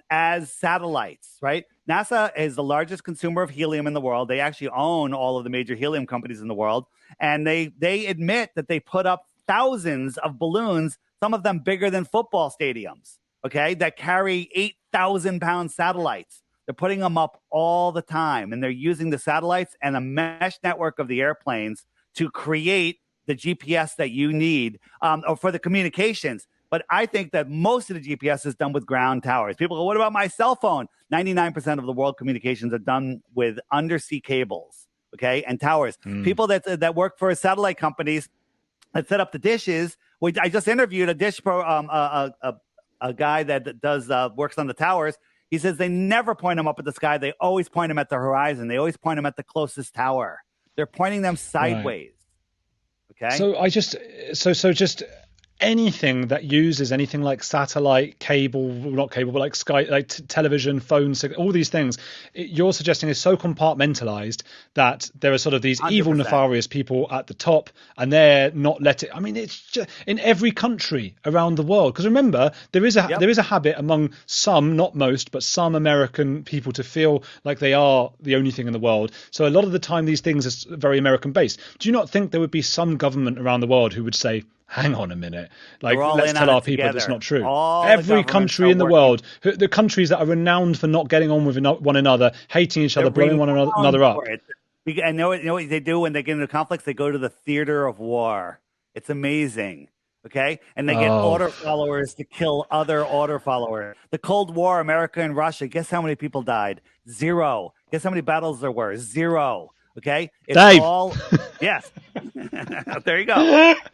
as satellites, right? NASA is the largest consumer of helium in the world. They actually own all of the major helium companies in the world. And they admit that they put up thousands of balloons, some of them bigger than football stadiums, okay, that carry 8,000-pound satellites. They're putting them up all the time. And they're using the satellites and a mesh network of the airplanes to create the GPS that you need or for the communications. But I think that most of the GPS is done with ground towers. People go, what about my cell phone? 99% of the world communications are done with undersea cables, okay, and towers. People that work for satellite companies that set up the dishes. I just interviewed a dish pro, a guy that does works on the towers. He says they never point them up at the sky. They always point them at the horizon. They always point them at the closest tower. They're pointing them sideways. Right. Okay. So just anything that uses anything like satellite, not cable, but like sky, like television, phone, all these things, you're suggesting is so compartmentalized that there are sort of these 100%. Evil, nefarious people at the top, and they're not letting. I mean, it's just in every country around the world. Because remember, there is a habit among some, not most, but some American people to feel like they are the only thing in the world. So a lot of the time, these things are very American based. Do you not think there would be some government around the world who would say, hang on a minute. Like, They're all let's in tell on our it people that's together. not true. All the Every governments country are in the working. world, the countries that are renowned for not getting on with one another, hating each They're other, blowing one renowned another up. for it. And you know what they do when they get into conflicts? They go to the theater of war. It's amazing. Okay. And they get Oh, order followers to kill other order followers. The Cold War, America and Russia, guess how many people died? Zero. Guess how many battles there were? Zero. Okay. It's Dave. all, yes. There you go.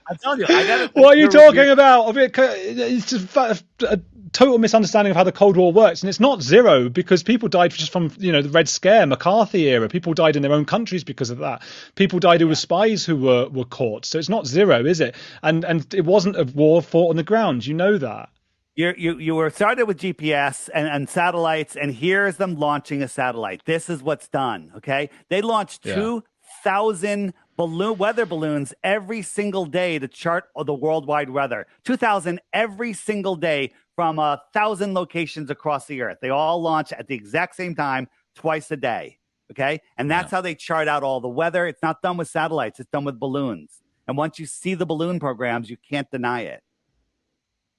I'm telling you, I got it. What are you talking about? I mean, it's just a total misunderstanding of how the Cold War works, and it's not zero because people died just from the Red Scare, McCarthy era. People died in their own countries because of that. People died who were spies who were caught. So it's not zero, is it? And it wasn't a war fought on the ground. You know that. You were started with GPS and satellites, and here's them launching a satellite. This is what's done. Okay, they launched 2,000 weather balloons every single day to chart the worldwide weather. 2,000 every single day from 1,000 locations across the earth. They all launch at the exact same time, twice a day. Okay, and that's how they chart out all the weather. It's not done with satellites; it's done with balloons. And once you see the balloon programs, you can't deny it.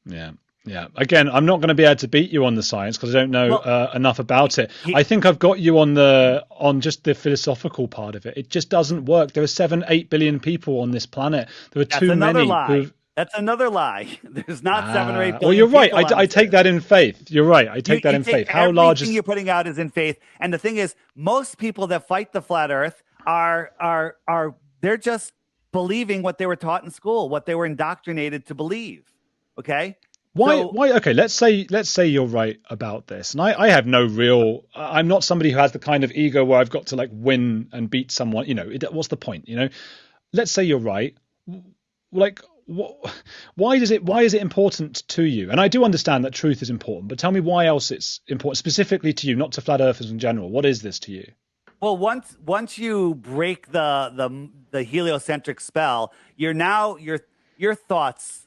Yeah. Yeah. Again, I'm not going to be able to beat you on the science because I don't know enough about it. I think I've got you on just the philosophical part of it. It just doesn't work. There are 7-8 billion people on this planet. There are too many. That's another lie. There's not 7 or 8 billion. Well, you're right. I take that in faith. You're right. I take that in faith. How large is you're putting out is in faith. And the thing is, most people that fight the flat Earth are they're just believing what they were taught in school, what they were indoctrinated to believe. Okay. Why? Okay, let's say you're right about this, and I have no real. I'm not somebody who has the kind of ego where I've got to like win and beat someone. What's the point? Let's say you're right. Like, why is it important to you? And I do understand that truth is important, but tell me why else it's important specifically to you, not to flat earthers in general. What is this to you? Well, once you break the heliocentric spell, your thoughts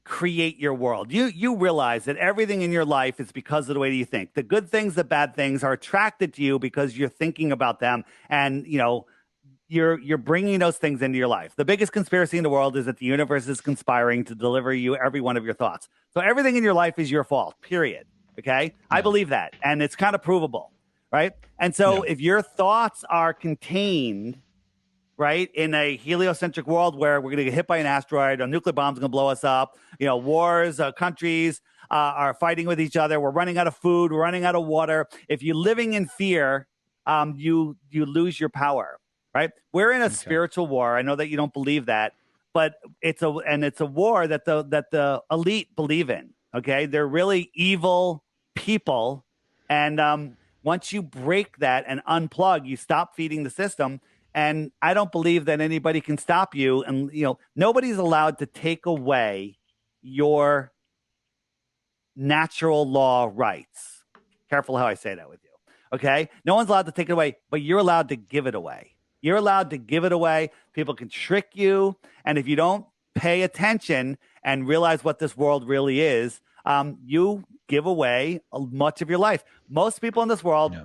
create your world. You realize that everything in your life is because of the way you think. The good things, the bad things are attracted to you because you're thinking about them, and you're bringing those things into your life. The biggest conspiracy in the world is that the universe is conspiring to deliver you every one of your thoughts. So everything in your life is your fault. Period. Okay, I believe that, and it's kind of provable, right? And so if your thoughts are contained, right, in a heliocentric world where we're going to get hit by an asteroid, a nuclear bomb's going to blow us up, wars, countries are fighting with each other, we're running out of food, we're running out of water. If you're living in fear, you lose your power, right? We're in a spiritual war. I know that you don't believe that, but it's a war that the elite believe in. Okay, they're really evil people, and once you break that and unplug, you stop feeding the system. And I don't believe that anybody can stop you. And, nobody's allowed to take away your natural law rights. Careful how I say that with you. Okay. No one's allowed to take it away, but you're allowed to give it away. You're allowed to give it away. People can trick you. And if you don't pay attention and realize what this world really is, you give away much of your life. Most people in this world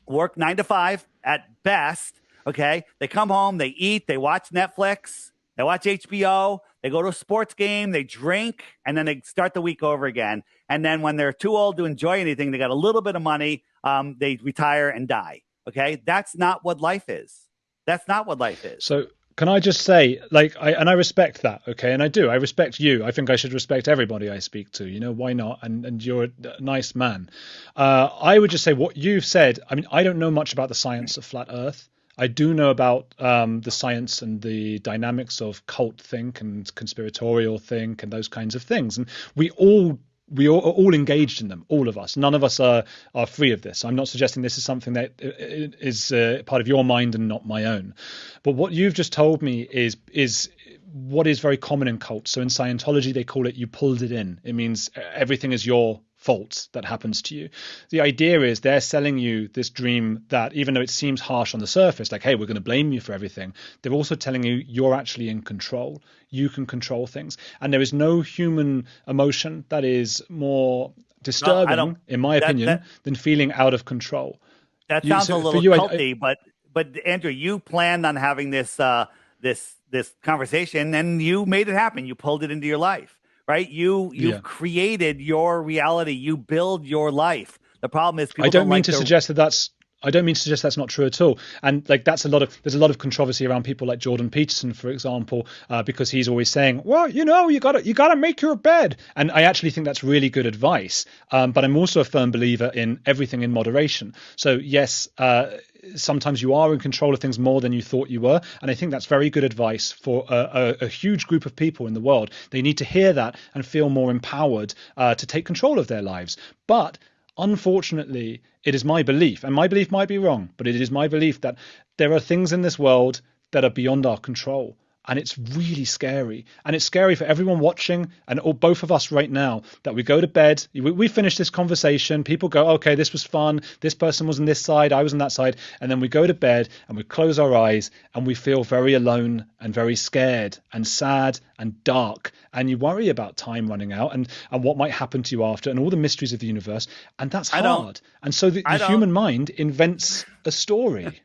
work 9 to 5 at best. Okay, they come home, they eat, they watch Netflix, they watch HBO, they go to a sports game, they drink, and then they start the week over again. And then when they're too old to enjoy anything, they got a little bit of money, they retire and die. Okay, that's not what life is. That's not what life is. So can I just say, I respect that, okay, and I do. I respect you. I think I should respect everybody I speak to. Why not? And you're a nice man. I would just say what you've said. I mean, I don't know much about the science of flat Earth. I do know about the science and the dynamics of cult think and conspiratorial think and those kinds of things. And we are all engaged in them, all of us. None of us are free of this. I'm not suggesting this is something that is part of your mind and not my own. But what you've just told me is what is very common in cults. So in Scientology, they call it you pulled it in. It means everything is your fault that happens to you. The idea is they're selling you this dream that even though it seems harsh on the surface, like, hey, we're going to blame you for everything, they're also telling you you're actually in control. You can control things. And there is no human emotion that is more disturbing, in my opinion, than feeling out of control. That sounds a little culty, but Andrew, you planned on having this this conversation, and you made it happen. You pulled it into your life, right? You've created your reality. You build your life. The problem is people I don't don't mean like to to. suggest that that's I don't mean to suggest that's not true at all. And like there's a lot of controversy around people like Jordan Peterson, for example, because he's always saying, well, you gotta make your bed. And I actually think that's really good advice. But I'm also a firm believer in everything in moderation. So yes, sometimes you are in control of things more than you thought you were. And I think that's very good advice for a huge group of people in the world. They need to hear that and feel more empowered to take control of their lives. But unfortunately, it is my belief, and my belief might be wrong, but it is my belief that there are things in this world that are beyond our control. And it's really scary. And it's scary for everyone watching and both of us right now that we go to bed. We finish this conversation. People go, okay, this was fun. This person was on this side. I was on that side. And then we go to bed and we close our eyes and we feel very alone and very scared and sad and dark. And you worry about time running out and what might happen to you after and all the mysteries of the universe. And that's hard. And so the human mind invents a story.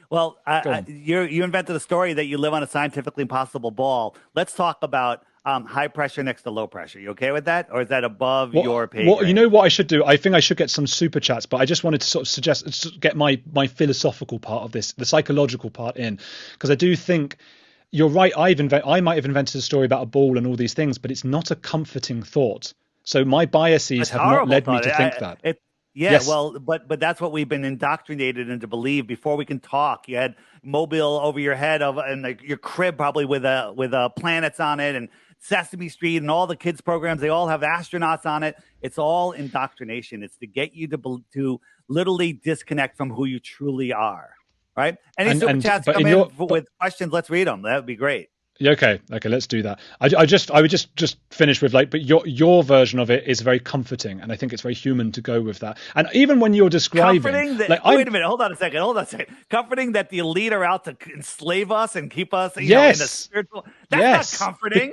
Well, you invented a story that you live on a scientifically impossible ball. Let's talk about high pressure next to low pressure. You okay with that? Or is that above your pay grade? Well, you know what I should do? I think I should get some super chats, but I just wanted to sort of suggest, get my philosophical part of this, the psychological part in, because I do think you're right. I might have invented a story about a ball and all these things, but it's not a comforting thought. So my biases have not led me to think that. Yes. Well, but that's what we've been indoctrinated into believe. Before we can talk, you had mobile over your head and like your crib probably with planets on it, and Sesame Street and all the kids programs. They all have astronauts on it. It's all indoctrination. It's to get you to literally disconnect from who you truly are. Right? Any super chats come in with questions? Let's read them. That would be great. Yeah, okay, let's do that. I would just finish with but your version of it is very comforting, and I think it's very human to go with that. And even when you're describing, wait a minute, hold on a second. Comforting that the elite are out to enslave us and keep us, in a spiritual. That's not comforting.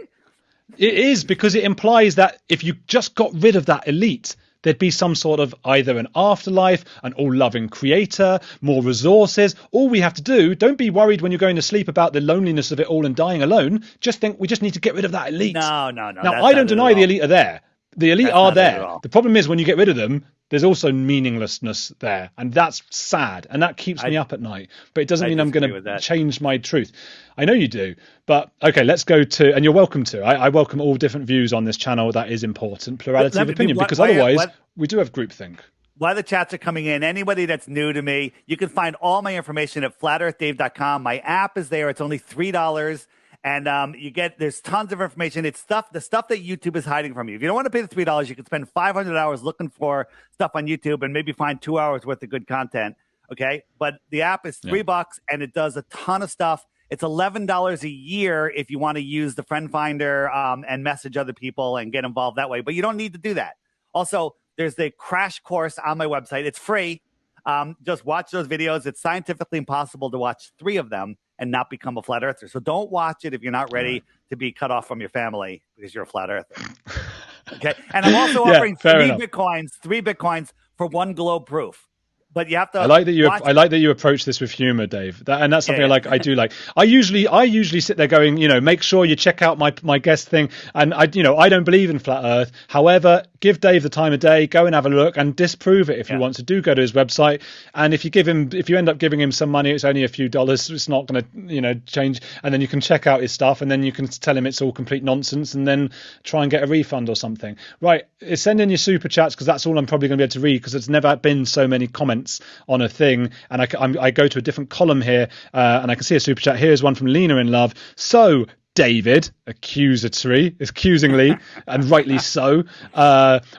It is, because it implies that if you just got rid of that elite, there'd be some sort of either an afterlife, an all-loving creator, more resources. All we have to do, don't be worried when you're going to sleep about the loneliness of it all and dying alone. Just think we just need to get rid of that elite. No. Now, I don't deny the elite are there. The elite are there. The problem is when you get rid of them, there's also meaninglessness there. And that's sad. And that keeps me up at night. But it doesn't mean I'm going to change my truth. I know you do. But okay, let's go to, and you're welcome to. I welcome all different views on this channel. That is important. Plurality of opinion, because otherwise we do have groupthink. While the chats are coming in, anybody that's new to me, you can find all my information at flatearthdave.com. My app is there. It's only $3. And there's tons of information. It's the stuff that YouTube is hiding from you. If you don't want to pay the $3, you can spend 500 hours looking for stuff on YouTube and maybe find 2 hours worth of good content. Okay. But the app is $3 and it does a ton of stuff. It's $11 a year if you want to use the friend finder and message other people and get involved that way. But you don't need to do that. Also, there's the crash course on my website. It's free. Just watch those videos. It's scientifically impossible to watch 3 of them and not become a flat earther. So don't watch it if you're not ready to be cut off from your family because you're a flat earther. Okay. And I'm also offering 3 Bitcoins for 1 globe proof. But you have to. I like that you approach this with humor, Dave. And that's something I do like. I usually sit there going, make sure you check out my guest thing. And I don't believe in flat Earth. However, give Dave the time of day. Go and have a look and disprove it if you want to. Do go to his website. And if you end up giving him some money, it's only a few dollars. It's not going to change. And then you can check out his stuff, and then you can tell him it's all complete nonsense, and then try and get a refund or something. Right? Send in your super chats, because that's all I'm probably going to be able to read, because there's never been so many comments on a thing. And I go to a different column here, and I can see a super chat. Here's one from Lena in Love. So, David, accusingly, and rightly so.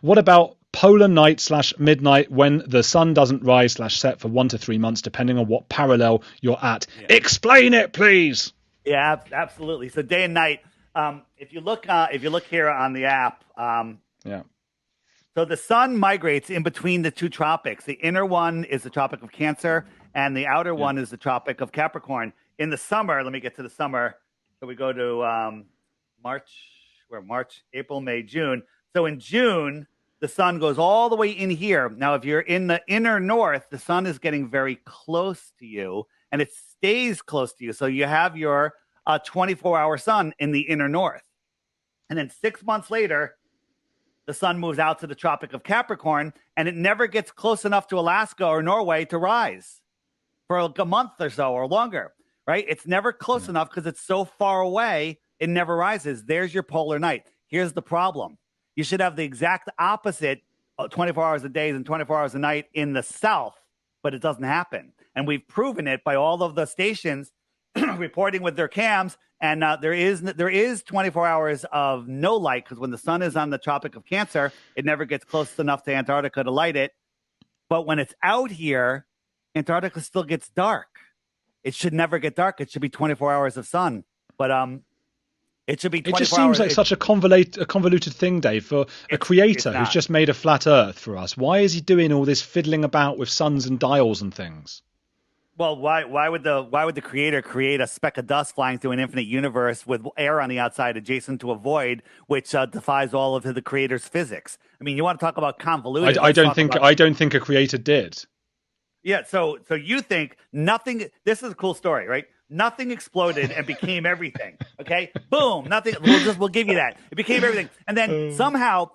What about polar night / midnight when the sun doesn't rise / set for 1 to 3 months, depending on what parallel you're at? Explain it, please. Yeah, absolutely. So day and night. If you look here on the app, so the sun migrates in between the 2 tropics. The inner one is the Tropic of Cancer, and the outer one is the Tropic of Capricorn. In the summer, let me get to the summer. So we go to March, April, May, June. So in June, the sun goes all the way in here. Now, if you're in the inner north, the sun is getting very close to you, and it stays close to you. So you have your a 24-hour sun in the inner north. And then 6 months later, the sun moves out to the Tropic of Capricorn, and it never gets close enough to Alaska or Norway to rise for like a month or so or longer, right? It's never close enough because it's so far away, it never rises. There's your polar night. Here's the problem. You should have the exact opposite, 24 hours a day and 24 hours a night in the south, but it doesn't happen. And we've proven it by all of the stations reporting with their cams. And there is 24 hours of no light, because when the sun is on the Tropic of Cancer, it never gets close enough to Antarctica to light it. But when it's out here, Antarctica still gets dark. It should never get dark. It should be 24 hours of sun. But it should be 24 hours. It just seems like such a convoluted thing, Dave, for a creator who's just made a flat Earth for us. Why is he doing all this fiddling about with suns and dials and things? Well, why would the creator create a speck of dust flying through an infinite universe with air on the outside adjacent to a void, which defies all of the creator's physics? I mean, you want to talk about convoluted? I don't think a creator did. Yeah. So you think nothing? This is a cool story, right? Nothing exploded and became everything. Okay, boom, nothing. We'll give you that. It became everything, and then somehow,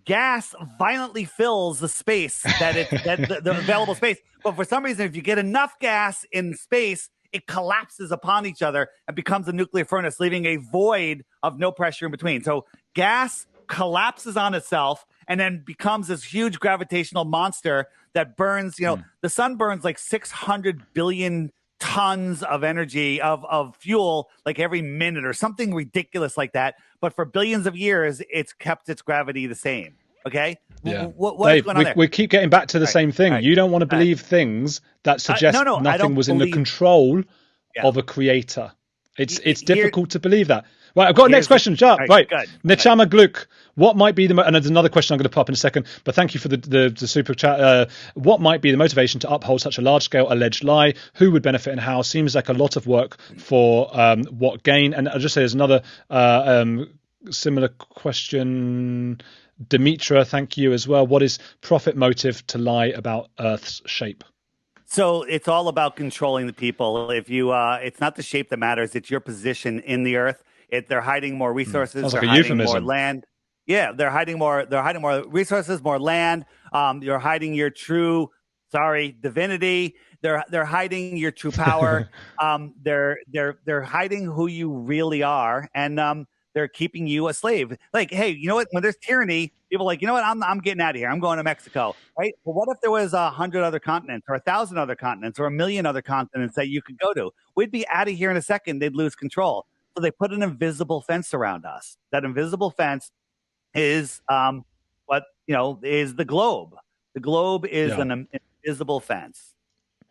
gas violently fills the space the available space. But for some reason, if you get enough gas in space, it collapses upon each other and becomes a nuclear furnace, leaving a void of no pressure in between. So gas collapses on itself and then becomes this huge gravitational monster that burns. The sun burns like 600 billion tons of energy of fuel like every minute or something ridiculous like that. But for billions of years, it's kept its gravity the same. Okay. Yeah. What Dave, is going on there? We keep getting back to the same thing. You don't want to believe things that suggest nothing was in the control of a creator. It's difficult to believe that. Right, I've got a next question. Right. Nechama Gluk. What might be and there's another question I'm going to pop in a second, but thank you for the super chat. What might be the motivation to uphold such a large-scale alleged lie? Who would benefit and how? Seems like a lot of work for what gain? And I'll just say there's another similar question. Demetra, thank you as well. What is profit motive to lie about Earth's shape? So it's all about controlling the people. If you, it's not the shape that matters; it's your position in the Earth. They're hiding more resources. Sounds they're like a hiding euphemism. more land. Yeah, they're hiding more. They're hiding more resources, more land. You're hiding your true, divinity. They're hiding your true power. They're hiding who you really are, and they're keeping you a slave. Like, hey, you know what? When there's tyranny, people are like, you know what? I'm getting out of here. I'm going to Mexico, right? Well, what if there was 100 other continents, or 1,000 other continents, or 1,000,000 other continents that you could go to? We'd be out of here in a second. They'd lose control. So they put an invisible fence around us. That invisible fence is is the globe. The globe is an invisible fence.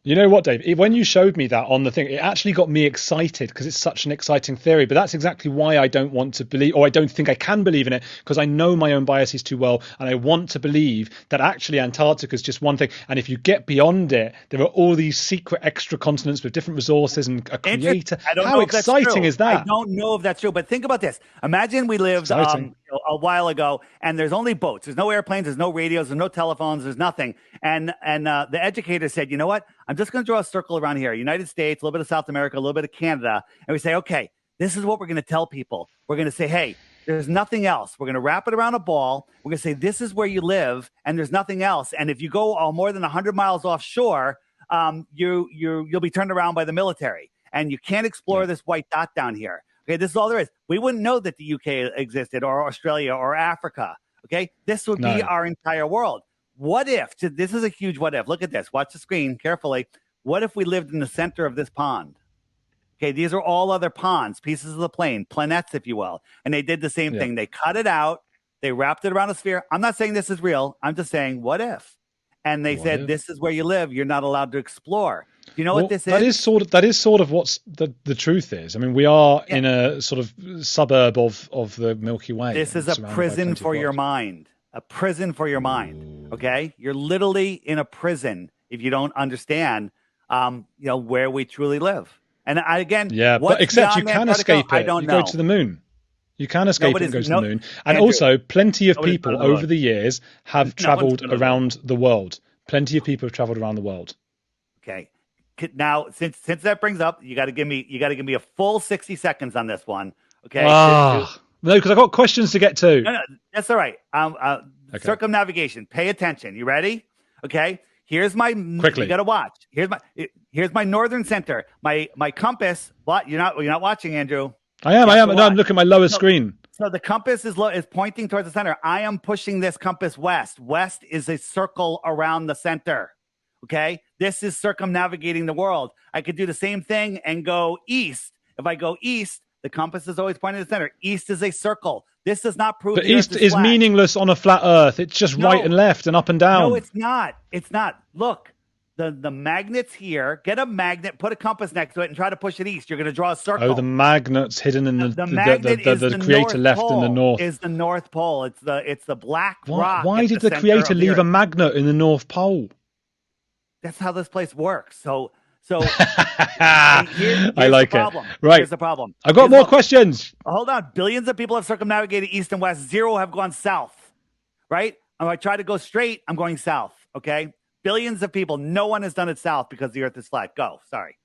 You know what, Dave? When you showed me that on the thing, it actually got me excited because it's such an exciting theory. But that's exactly why I don't want to believe, or I don't think I can believe in it, because I know my own biases too well. And I want to believe that actually Antarctica is just one thing. And if you get beyond it, there are all these secret extra continents with different resources and a creator. How exciting is that? I don't know if that's true. But think about this. Imagine we lived a while ago and there's only boats. There's no airplanes. There's no radios. There's no telephones. There's nothing. And the educator said, you know what? I'm just going to draw a circle around here. United States, a little bit of South America, a little bit of Canada. And we say, okay, this is what we're going to tell people. We're going to say, hey, there's nothing else. We're going to wrap it around a ball. We're going to say, this is where you live, and there's nothing else. And if you go more than 100 miles offshore, you'll be turned around by the military. And you can't explore this white dot down here. Okay, this is all there is. We wouldn't know that the UK existed, or Australia, or Africa. Okay, this would be our entire world. What if, this is a huge what if. Look at this. Watch the screen carefully. What if we lived in the center of this pond? Okay, these are all other ponds, pieces of the plane, planets, if you will. And they did the same thing. They cut it out. They wrapped it around a sphere. I'm not saying this is real. I'm just saying, what if? And they said, this is where you live. You're not allowed to explore. Do you know what this is? That is sort of what's the truth is. I mean, we are in a sort of suburb of the Milky Way. This is a prison for your mind. A prison for your mind. Okay, you're literally in a prison if you don't understand, where we truly live. And but except you can escape it. I don't know. Go to the moon. You can escape it and go to the moon. And also, plenty of people over the years have traveled around the world. Plenty of people have traveled around the world. Okay. Now, since that brings up, you got to give me a full 60 seconds on this one. Okay. No, because I got questions to get to. No, that's all right. Okay. Circumnavigation. Pay attention. You ready? Okay. Here's my Quickly. You got to watch. Here's my northern center. My compass. What? You're not watching, Andrew. I am. No, I'm looking at my lower screen. So the compass is pointing towards the center. I am pushing this compass west. West is a circle around the center. Okay. This is circumnavigating the world. I could do the same thing and go east. If I go east, the compass is always pointing to the center. East is a circle. This does not prove. But east is meaningless on a flat Earth. It's just right and left and up and down. No, it's not. It's not. Look, the magnet's here. Get a magnet, put a compass next to it, and try to push it east. You're going to draw a circle. Oh, the magnet's hidden in the creator left in the north. Is the North Pole. It's the black rock. Why did the creator leave a magnet in the North Pole? That's how this place works. So I like it. Right. Here's the problem. I've got more questions. Hold on. Billions of people have circumnavigated east and west. 0 have gone south. Right? If I try to go straight, I'm going south. Okay? Billions of people. No one has done it south because the Earth is flat. Go. Sorry.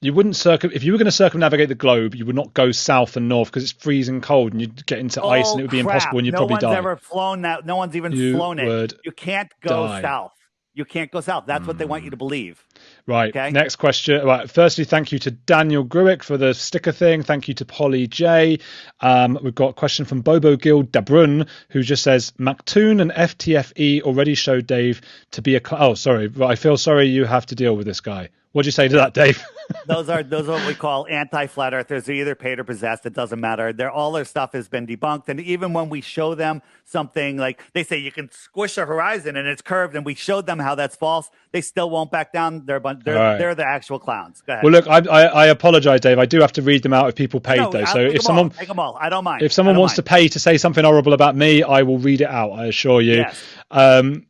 You wouldn't if you were going to circumnavigate the globe, you would not go south and north because it's freezing cold and you'd get into ice and it would be impossible and you'd probably die. No one's ever flown that. No one's even flown it. You can't go south. You can't go south. That's what they want you to believe. Right. Okay? Next question. Right. Firstly, thank you to Daniel Gruick for the sticker thing. Thank you to Polly J. We've got a question from Bobo Gil Dabrun, who just says, Mactoon and FTFE already showed Dave to be oh, sorry. I feel sorry you have to deal with this guy. What'd you say to that, Dave? Those are what we call anti-flat earthers. They're either paid or possessed. It doesn't matter. All their stuff has been debunked. And even when we show them something like they say you can squish a horizon and it's curved, and we showed them how that's false, they still won't back down. They're the actual clowns. Go ahead. Well, look, I apologize, Dave. I do have to read them out if people paid though. So if someone take them all, I don't mind. If someone wants to pay to say something horrible about me, I will read it out. I assure you. Yes.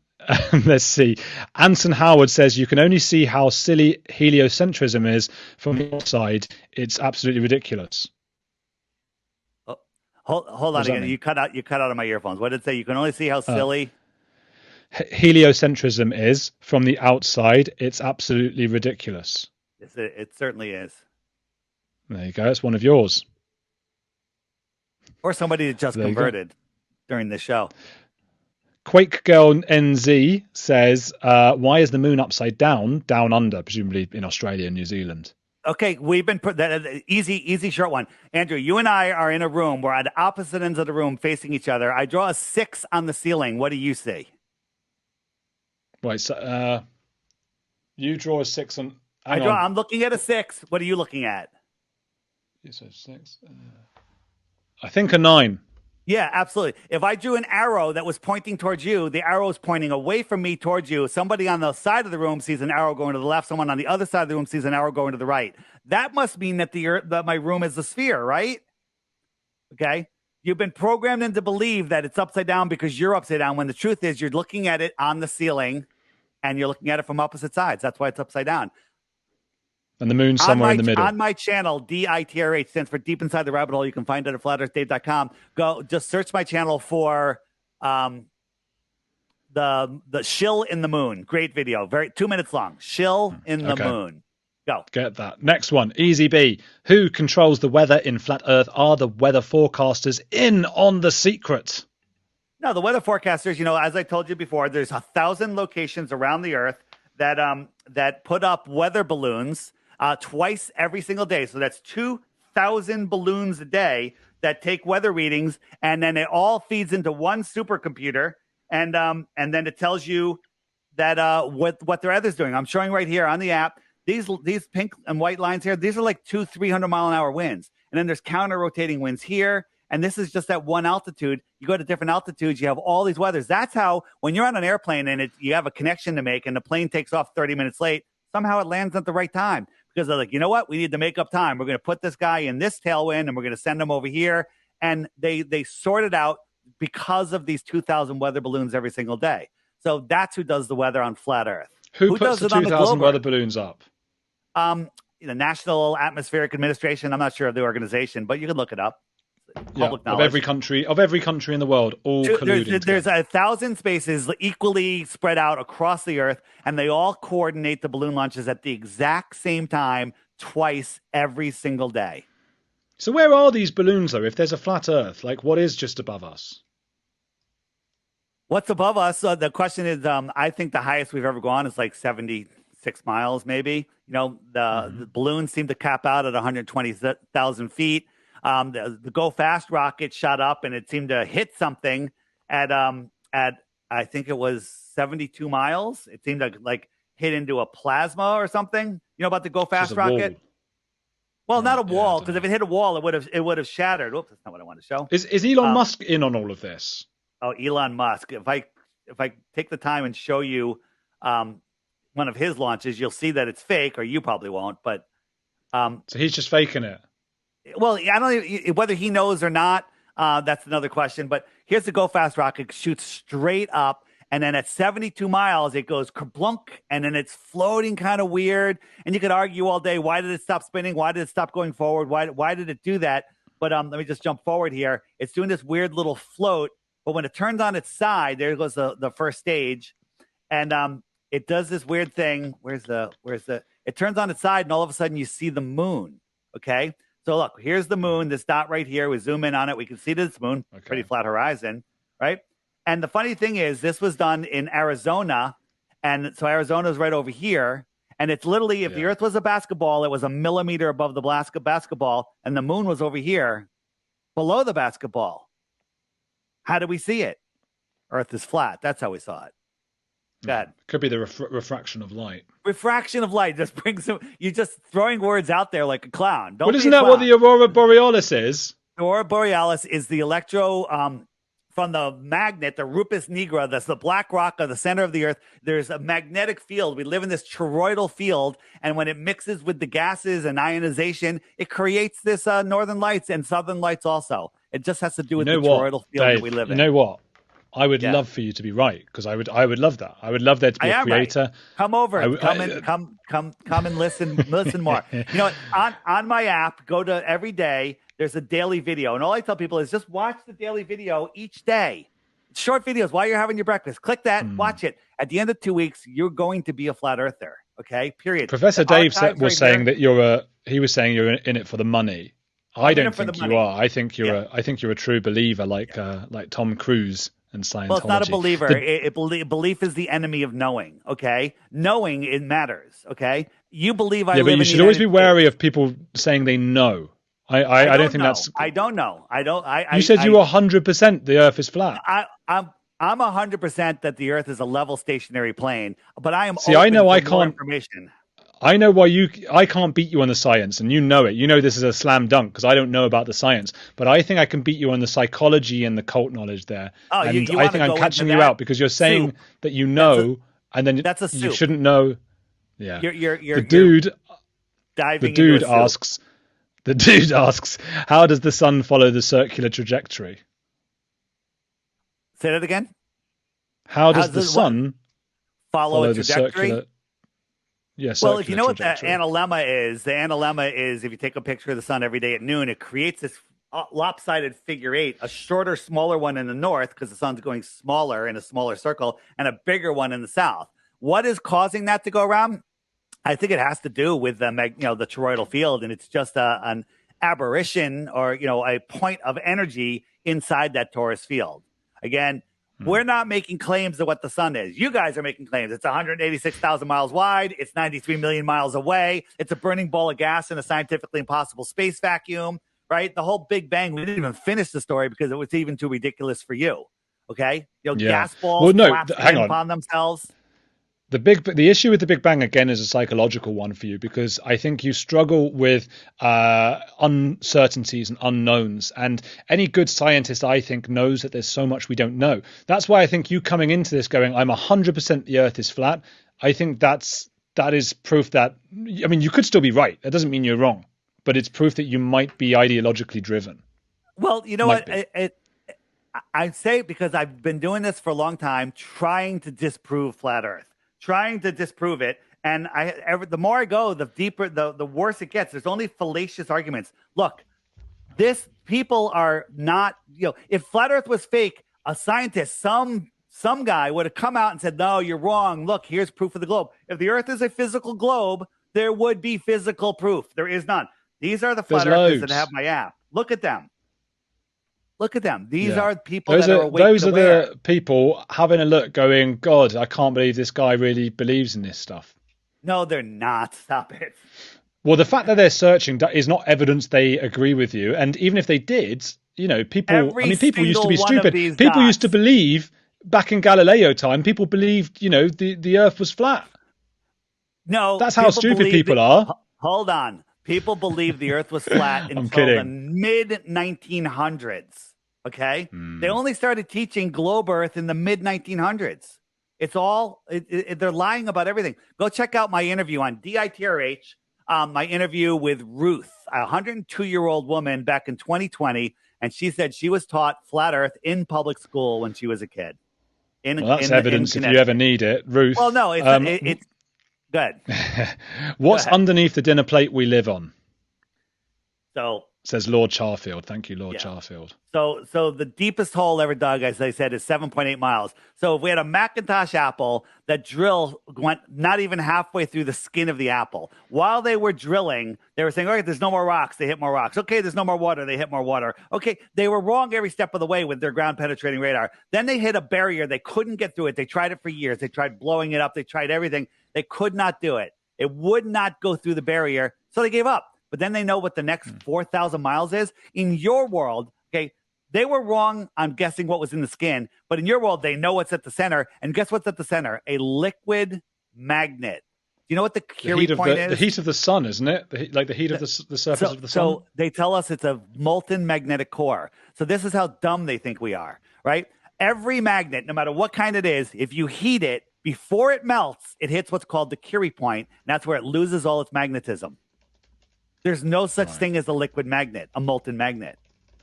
Let's see. Anson Howard says you can only see how silly heliocentrism is from the outside. It's absolutely ridiculous. Oh, hold on again. You cut out of my earphones. What did it say? You can only see how silly heliocentrism is from the outside. It's absolutely ridiculous. It certainly is. There you go. It's one of yours. Or somebody that just converted during the show. Quake Girl NZ says, why is the moon upside down under, presumably in Australia and New Zealand? Okay, we've been easy short one. Andrew, you and I are in a room. We're at opposite ends of the room facing each other. I draw a 6 on the ceiling. What do you see? Right, so you draw a 6 on... I'm looking at a 6. What are you looking at? You said 6. I think a 9. Yeah, absolutely. If I drew an arrow that was pointing towards you, the arrow is pointing away from me towards you. Somebody on the side of the room sees an arrow going to the left. Someone on the other side of the room sees an arrow going to the right. That must mean that that my room is a sphere, right? Okay. You've been programmed into believe that it's upside down because you're upside down, when the truth is you're looking at it on the ceiling and you're looking at it from opposite sides. That's why it's upside down. And the moon's somewhere in the middle. On my channel, DITRH stands for Deep Inside the Rabbit Hole. You can find it at flatearthdave.com. Go, just search my channel for the shill in the moon. Great video, 2 minutes long. Shill in the moon. Go. Get that. Next one, Easy B. Who controls the weather in flat Earth? Are the weather forecasters in on the secret? No, the weather forecasters, as I told you before, there's 1,000 locations around the Earth that put up weather balloons twice every single day. So that's 2,000 balloons a day that take weather readings, and then it all feeds into one supercomputer, and then it tells you that what their weather's doing. I'm showing right here on the app. These pink and white lines here, these are like 200-300 mile an hour winds, and then there's counter rotating winds here. And this is just at one altitude. You go to different altitudes, you have all these weathers. That's how, when you're on an airplane and you have a connection to make and the plane takes off 30 minutes late, somehow it lands at the right time. Because they're like, you know what? We need to make up time. We're going to put this guy in this tailwind and we're going to send him over here. And they sort it out because of these 2,000 weather balloons every single day. So that's who does the weather on flat Earth. Who puts the 2,000 weather balloons up? National Atmospheric Administration. I'm not sure of the organization, but you can look it up. public knowledge. Of every country in the world, all colluding. There's 1,000 spaces equally spread out across the Earth, and they all coordinate the balloon launches at the exact same time, twice every single day. So where are these balloons, though? If there's a flat Earth, like what is just above us? What's above us? The question is, I think the highest we've ever gone is like 76 miles, maybe. You know, the balloons seem to cap out at 120,000 feet. The Go Fast rocket shot up and it seemed to hit something at I think it was 72 miles. It seemed to like hit into a plasma or something. You know about the Go Fast rocket? Well, not a wall, because if it hit a wall, it would have shattered. Oops, that's not what I want to show. Is Elon Musk in on all of this? Oh, Elon Musk. If I take the time and show you one of his launches, you'll see that it's fake, or you probably won't. But so he's just faking it. Well, I don't know whether he knows or not. That's another question. But here's the Go Fast rocket, shoots straight up. And then at 72 miles, it goes kerplunk, and then it's floating kind of weird. And you could argue all day, why did it stop spinning? Why did it stop going forward? Why did it do that? But let me just jump forward here. It's doing this weird little float. But when it turns on its side, there goes the first stage. And it does this weird thing. It turns on its side, and all of a sudden you see the moon. Okay? So look, here's the moon, this dot right here. We zoom in on it. We can see this moon, pretty flat horizon, right? And the funny thing is, this was done in Arizona. And so Arizona is right over here. And it's literally, if the Earth was a basketball, it was a millimeter above the basketball. And the moon was over here below the basketball. How do we see it? Earth is flat. That's how we saw it. Good. Could be the refraction of light. Refraction of light just brings some. You're just throwing words out there like a clown. But isn't that what the Aurora Borealis is? The Aurora Borealis is the electro from the magnet, the Rupus nigra, that's the black rock of the center of the Earth. There's a magnetic field. We live in this toroidal field, and when it mixes with the gases and ionization, it creates this northern lights and southern lights also. It just has to do with the toroidal field that we live in. You know what? I would love for you to be right, because I would love that. I would love there to be a creator. Right. Come over. Come and listen more. You know what? On my app, go to every day. There's a daily video. And all I tell people is just watch the daily video each day. Short videos while you're having your breakfast. Click that, watch it. At the end of 2 weeks, you're going to be a flat earther. Okay? Period. Professor Dave was saying that he was saying you're in it for the money. I don't think you are. I think you're a true believer like Tom Cruise and Scientology. Well, it's not a believer. Belief is the enemy of knowing. Okay? Knowing, it matters. Okay? You believe I live in the United States. But you should always be wary of people saying they know. I don't think that's. I don't know. You said you were 100% the Earth is flat. I'm 100% that the Earth is a level stationary plane. But I am. See, I know I can't. Information. I know why I can't beat you on the science, and you know it. You know this is a slam dunk because I don't know about the science, but I think I can beat you on the psychology and the cult knowledge there. Oh, and you I think I'm catching you out because you're saying that you know, and then you shouldn't know. Yeah, the dude asks, how does the sun follow the circular trajectory? Say that again. How does the sun follow the trajectory? Circular, well, if you know what the analemma is if you take a picture of the sun every day at noon, it creates this lopsided figure eight, a shorter, smaller one in the north because the sun's going smaller in a smaller circle, and a bigger one in the south. What is causing that to go around? I think it has to do with the toroidal field, and it's just an aberration or a point of energy inside that torus field. Again, we're not making claims of what the sun is. You guys are making claims. It's 186,000 miles wide. It's 93 million miles away. It's a burning ball of gas in a scientifically impossible space vacuum, right? The whole Big Bang, we didn't even finish the story because it was even too ridiculous for you, okay? Gas balls collapsing upon themselves. The issue with the Big Bang, again, is a psychological one for you because I think you struggle with uncertainties and unknowns. And any good scientist, I think, knows that there's so much we don't know. That's why I think you coming into this going, I'm 100% the Earth is flat. I think that is proof that, I mean, you could still be right. That doesn't mean you're wrong. But it's proof that you might be ideologically driven. Well, you know what? I say because I've been doing this for a long time, trying to disprove flat Earth. Trying to disprove it, and the more I go, the deeper, the worse it gets. There's only fallacious arguments. Look, People are not, if flat Earth was fake, a scientist, some guy would have come out and said, no, you're wrong. Look, here's proof of the globe. If the Earth is a physical globe, there would be physical proof. There is none. These are the flat earthers that have my app. Look at them. Look at them. These are people that are awake. Those are the people having a look going, God, I can't believe this guy really believes in this stuff. No, they're not. Stop it. Well, the fact that they're searching is not evidence they agree with you. And even if they did, people used to be stupid. People used to believe back in Galileo time, people believed, the Earth was flat. No. That's how stupid people are. Hold on. People believed the Earth was flat until the mid-1900s. Okay? They only started teaching globe Earth in the mid-1900s. It's all, they're lying about everything. Go check out my interview on DITRH. My interview with Ruth, a 102-year-old woman back in 2020, and she said she was taught flat Earth in public school when she was a kid. That's evidence if you ever need it, Ruth. Well, no, it's good. What's underneath the dinner plate we live on? So says Lord Charfield. Thank you, Lord Charfield. So the deepest hole ever dug, as I said, is 7.8 miles. So if we had a Macintosh apple, that drill went not even halfway through the skin of the apple. While they were drilling, they were saying, okay, there's no more rocks. They hit more rocks. Okay, there's no more water. They hit more water. Okay, they were wrong every step of the way with their ground penetrating radar. Then they hit a barrier. They couldn't get through it. They tried it for years. They tried blowing it up. They tried everything. They could not do it. It would not go through the barrier. So they gave up. But then they know what the next 4,000 miles is. In your world, okay, they were wrong on guessing what was in the skin. But in your world, they know what's at the center. And guess what's at the center? A liquid magnet. Do you know what the Curie point is? The heat of the sun, isn't it? The heat of the surface of the sun? So they tell us it's a molten magnetic core. So this is how dumb they think we are, right? Every magnet, no matter what kind it is, if you heat it, before it melts, it hits what's called the Curie point. And that's where it loses all its magnetism. There's no such thing as a liquid magnet, a molten magnet.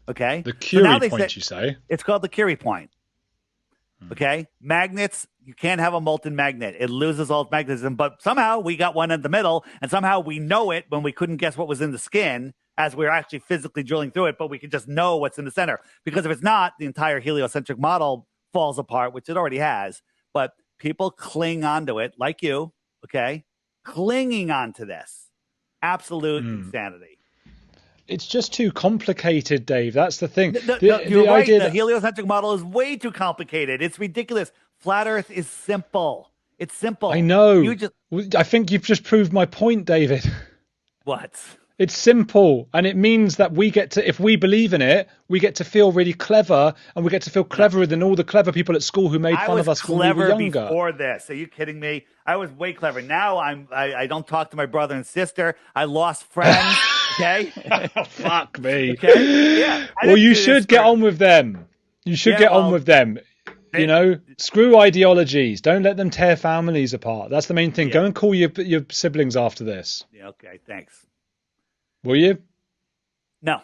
Okay? The Curie point, you say? It's called the Curie point. Okay? Magnets, you can't have a molten magnet. It loses all its magnetism. But somehow we got one in the middle, and somehow we know it when we couldn't guess what was in the skin as we were actually physically drilling through it, but we could just know what's in the center. Because if it's not, the entire heliocentric model falls apart, which it already has. But people cling onto it, like you, okay? Clinging onto this. Absolute insanity. It's just too complicated, Dave. That's the thing. You're right. The heliocentric model is way too complicated. It's ridiculous. Flat Earth is simple. It's simple. I know. I think you've just proved my point, David. What? It's simple, and it means that we get to, if we believe in it, we get to feel really clever, and we get to feel cleverer than all the clever people at school who made fun of us when we were younger. Before this. Are you kidding me? I was way clever. Now I don't talk to my brother and sister. I lost friends. Okay. Fuck me. Okay. Yeah. Well, you should get on with them. You should get on with them. Screw ideologies. Don't let them tear families apart. That's the main thing. Go and call your siblings after this. Yeah. Okay. Thanks. Will you? No.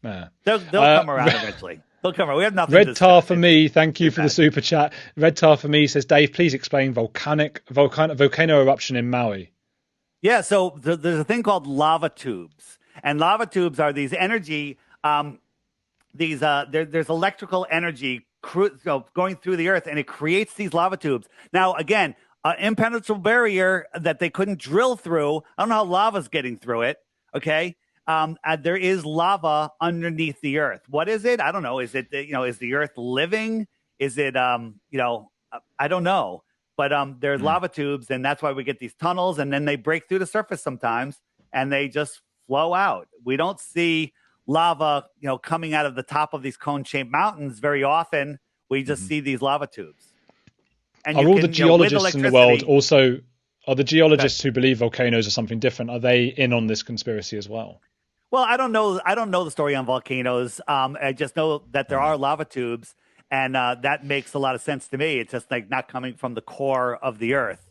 Nah. They'll come around eventually. They'll come around. We have nothing. Red Tar for me. Thank you for the super chat. Red Tar for me says, Dave, please explain volcano eruption in Maui. Yeah. So there's a thing called lava tubes, and lava tubes are these energy. There's electrical energy going through the earth, and it creates these lava tubes. Now, again, impenetrable barrier that they couldn't drill through. I don't know how lava's getting through it. Okay. There is lava underneath the earth. What is it? I don't know. Is it, is the earth living? Is it, I don't know. But there's lava tubes, and that's why we get these tunnels, and then they break through the surface sometimes, and they just flow out. We don't see lava, coming out of the top of these cone-shaped mountains very often. We just see these lava tubes. And all the geologists in the world also... Are the geologists who believe volcanoes are something different, are they in on this conspiracy as well? Well, I don't know the story on volcanoes. I just know that there are lava tubes, and that makes a lot of sense to me. It's just like not coming from the core of the earth.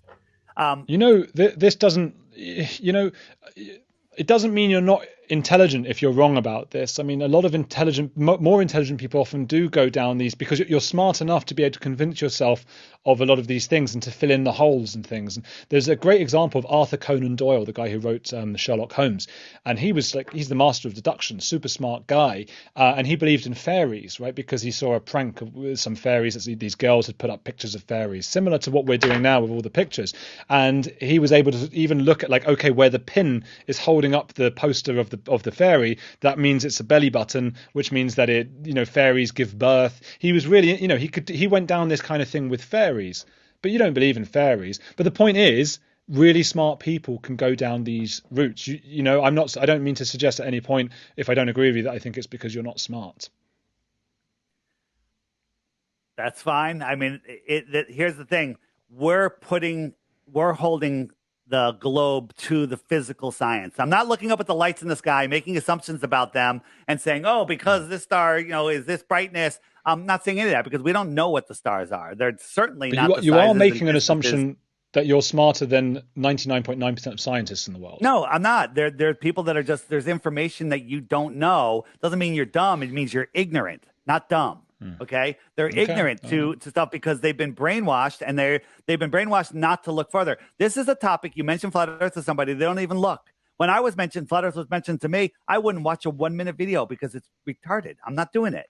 This doesn't, it doesn't mean you're not intelligent if you're wrong about this. I mean, a lot of more intelligent people often do go down these because you're smart enough to be able to convince yourself of a lot of these things and to fill in the holes and things. And there's a great example of Arthur Conan Doyle, the guy who wrote Sherlock Holmes, and he's the master of deduction, super smart guy, and he believed in fairies, right? Because he saw a prank with some fairies. These girls had put up pictures of fairies, similar to what we're doing now with all the pictures, and he was able to even look at, like, okay, where the pin is holding up the poster of the fairy, that means it's a belly button, which means that fairies give birth. He was really, he went down this kind of thing with fairies, but you don't believe in fairies. But the point is, really smart people can go down these routes. I don't mean to suggest at any point, if I don't agree with you, that I think it's because you're not smart. That's fine. I mean, here's the thing: we're holding the globe to the physical science. I'm not looking up at the lights in the sky, making assumptions about them and saying, oh, because this star, is this brightness. I'm not saying any of that because we don't know what the stars are. They're certainly not. You are making an assumption that you're smarter than 99.9% of scientists in the world. No, I'm not. There are people that are just, there's information that you don't know. Doesn't mean you're dumb. It means you're ignorant, not dumb. Okay, they're ignorant to stuff because they've been brainwashed, and they've been brainwashed not to look further. This is a topic. You mentioned flat Earth to somebody, they don't even look. When flat Earth was mentioned to me, I wouldn't watch a 1-minute video because it's retarded. I'm not doing it.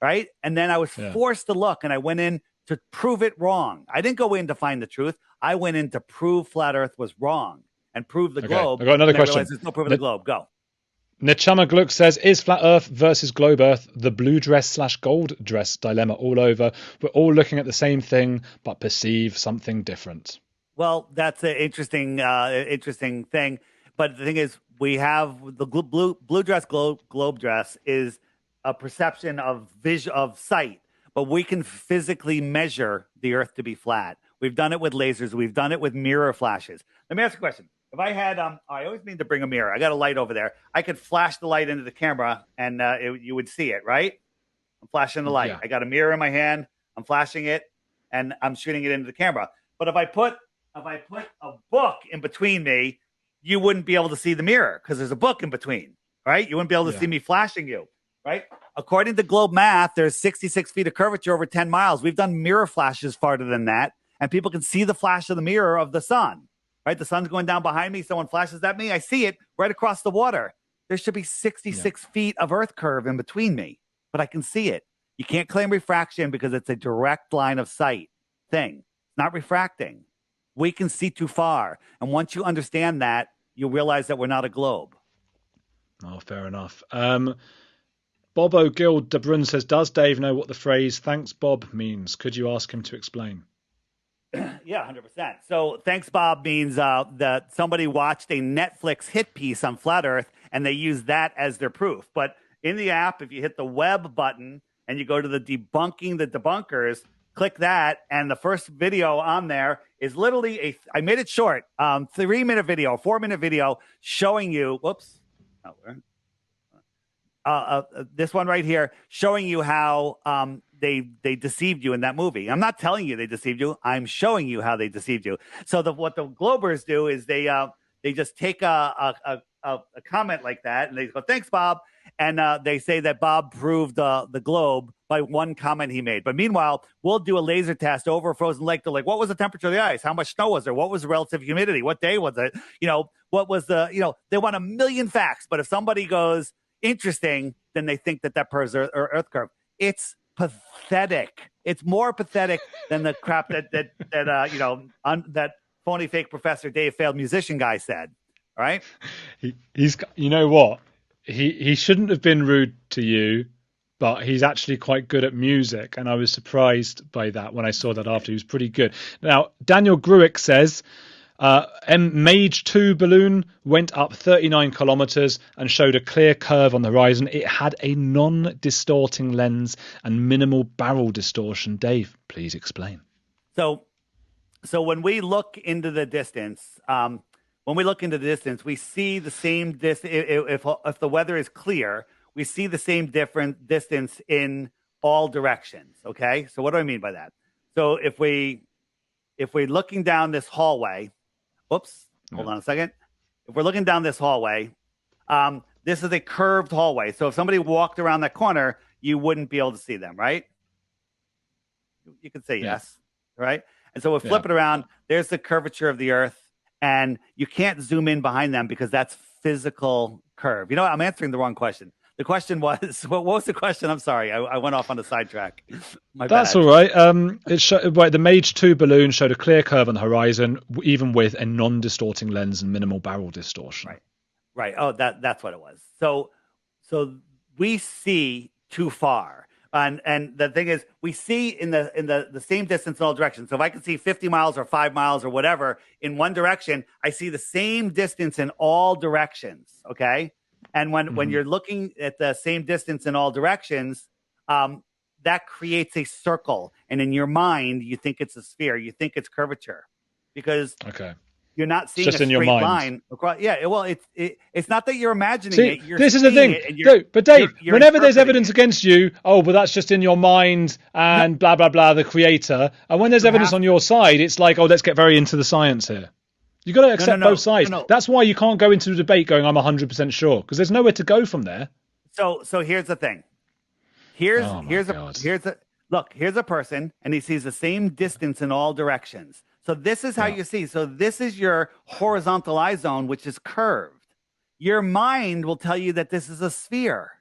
Right? And then I was forced to look, and I went in to prove it wrong. I didn't go in to find the truth. I went in to prove flat Earth was wrong and prove the globe. I got another question. There's no proof of the globe. Go. Nechama Gluck says, is flat Earth versus globe Earth the blue dress / gold dress dilemma all over? We're all looking at the same thing, but perceive something different. Well, that's an interesting thing. But the thing is, we have the blue dress, globe dress is a perception of sight, but we can physically measure the Earth to be flat. We've done it with lasers. We've done it with mirror flashes. Let me ask you a question. If I had, I always need to bring a mirror. I got a light over there. I could flash the light into the camera, and you would see it, right? I'm flashing the light. Yeah. I got a mirror in my hand. I'm flashing it, and I'm shooting it into the camera. But if I put a book in between me, you wouldn't be able to see the mirror because there's a book in between, right? You wouldn't be able to see me flashing you, right? According to globe math, there's 66 feet of curvature over 10 miles. We've done mirror flashes farther than that, and people can see the flash of the mirror of the sun. Right, the sun's going down behind me. Someone flashes at me. I see it right across the water. There should be 66 feet of Earth curve in between me, but I can see it. You can't claim refraction because it's a direct line of sight thing. It's not refracting. We can see too far. And once you understand that, you'll realize that we're not a globe. Oh, fair enough. Bob O'Gill de Brun says, does Dave know what the phrase "thanks, Bob" means? Could you ask him to explain? Yeah, 100%. So thanks, Bob means that somebody watched a Netflix hit piece on flat Earth and they use that as their proof. But in the app, if you hit the web button and you go to the debunking the debunkers, click that. And the first video on there is literally I made it short, 3-minute video, 4-minute video showing you, whoops. This one right here showing you how they deceived you in that movie. I'm not telling you they deceived you. I'm showing you how they deceived you. So what the Globers do is they just take a comment like that and they go, thanks, Bob. And they say that Bob proved the globe by one comment he made. But meanwhile, we'll do a laser test over a frozen lake. They're like, what was the temperature of the ice? How much snow was there? What was the relative humidity? What day was it? What was they want a million facts. But if somebody goes interesting, then they think that proves Earth curve. It's pathetic. It's more pathetic than the crap that phony fake Professor Dave failed musician guy said. All right. He's you know what? He shouldn't have been rude to you, but he's actually quite good at music, and I was surprised by that when I saw that after. He was pretty good. Now, Daniel Gruick says, Mage 2 balloon went up 39 kilometers and showed a clear curve on the horizon. It had a non-distorting lens and minimal barrel distortion. Dave, please explain. So when we look into the distance, we see the same distance. If the weather is clear, we see the same different distance in all directions. Okay. So what do I mean by that? So if we're looking down this hallway, hold on a second. If we're looking down this hallway, This is a curved hallway. So if somebody walked around that corner, you wouldn't be able to see them, right? You could say yes, right? And so we'll flip it around. There's the curvature of the Earth, and you can't zoom in behind them because that's physical curve. You know what? I'm answering the wrong question. The question was, what was the question? I'm sorry. I went off on a sidetrack. That's all right. The Mage 2 balloon showed a clear curve on the horizon, even with a non-distorting lens and minimal barrel distortion. Right. Oh, that's what it was. So we see too far. And the thing is, we see in the same distance in all directions. So if I can see 50 miles or 5 miles or whatever in one direction, I see the same distance in all directions. Okay. And when you're looking at the same distance in all directions, that creates a circle. And in your mind, you think it's a sphere. You think it's curvature because you're not seeing a straight line across. Yeah, well, it's not that you're imagining it. This is the thing. But Dave, whenever there's evidence against you, well, that's just in your mind and blah, blah, blah, the creator. And when there's evidence on your side, it's like, let's get very into the science here. You've got to accept both sides. That's why you can't go into the debate going, I'm 100% sure, because there's nowhere to go from there. So here's the thing. Here's a person, and he sees the same distance in all directions. So this is how you see. So this is your horizontal eye zone, which is curved. Your mind will tell you that this is a sphere.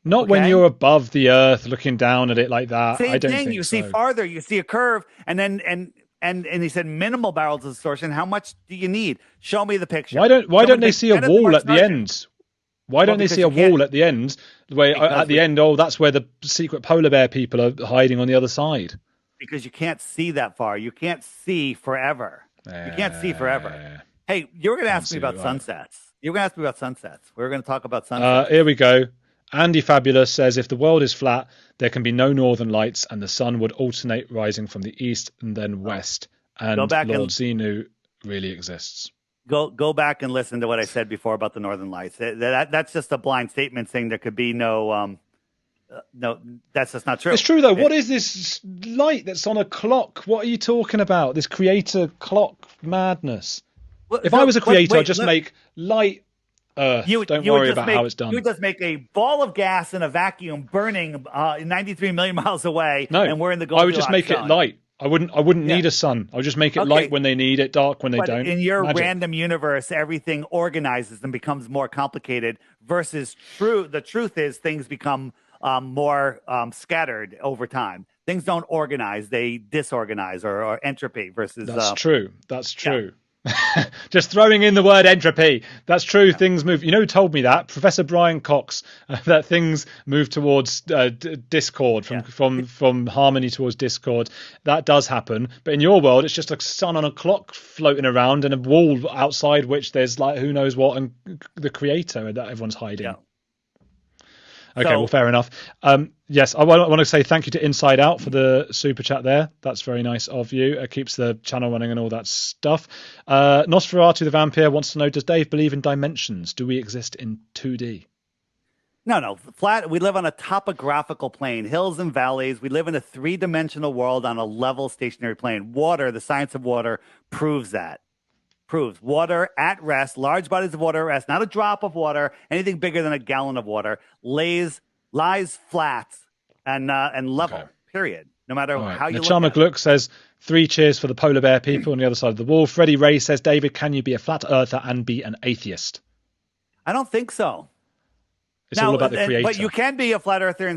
Not when you're above the Earth, looking down at it like that. Same I don't thing. think You so. see farther. You see a curve, and then and he said minimal barrels of distortion. How much do you need? Show me the picture. Why don't they see a wall at the end? Why don't they see a wall at the end? That's where the secret polar bear people are hiding on the other side. Because you can't see that far. You can't see forever. You can't see forever. Hey, you were going to ask me about sunsets. You were going to ask me about sunsets. We were going to talk about sunsets. Here we go. Andy Fabulous says, if the world is flat, there can be no northern lights and the sun would alternate rising from the east and then west. And Lord Xenu really exists. Go back and listen to what I said before about the northern lights. That's just a blind statement saying there could be no... no, that's just not true. It's true, though. What is this light that's on a clock? What are you talking about? This creator clock madness. If I was a creator, I'd just make light Earth. Don't worry about how it's done. You would just make a ball of gas in a vacuum burning 93 million miles away, and we're in the Goldilocks I would just make it light. I wouldn't need a sun. I would just make it light when they need it, dark when they don't. In your random universe, everything organizes and becomes more complicated versus the truth is things become more scattered over time. Things don't organize; they disorganize or entropy versus. That's true. That's true. Yeah. Just throwing in the word entropy. That's true. Yeah. Things move. You know who told me that? Professor Brian Cox. That things move towards discord from harmony towards discord. That does happen. But in your world, it's just a sun on a clock floating around and a wall outside which there's like who knows what and the creator that everyone's hiding. Yeah. Okay, well, fair enough. Yes, I want to say thank you to Inside Out for the super chat there. That's very nice of you. It keeps the channel running and all that stuff. Nosferatu the Vampire wants to know, does Dave believe in dimensions? Do we exist in 2D? No. Flat. We live on a topographical plane, hills and valleys. We live in a three-dimensional world on a level stationary plane. Water, the science of water, proves that. Proves water at rest, large bodies of water at rest, not a drop of water, anything bigger than a gallon of water, lies flat and level, period. No matter how you look at it. Gluck says, 3 cheers for the polar bear people on the other side of the wall. Freddie Ray says, David, can you be a flat earther and be an atheist? I don't think so. It's all about the creator. But you can be a flat earther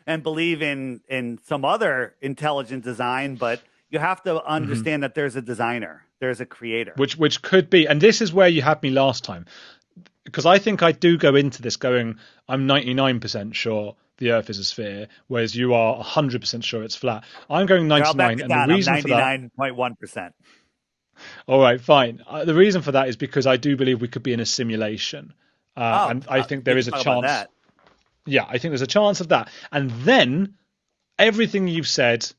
and believe in some other intelligent design, but you have to understand that there's a designer. There's a creator. Which could be, and this is where you had me last time, because I think I do go into this going, I'm 99% sure the Earth is a sphere, whereas you are 100% sure it's flat. I'm going 99, and the reason for that... 99.1%. All right, fine. The reason for that is because I do believe we could be in a simulation, and I think there is a chance. Yeah, I think there's a chance of that, and then everything you've said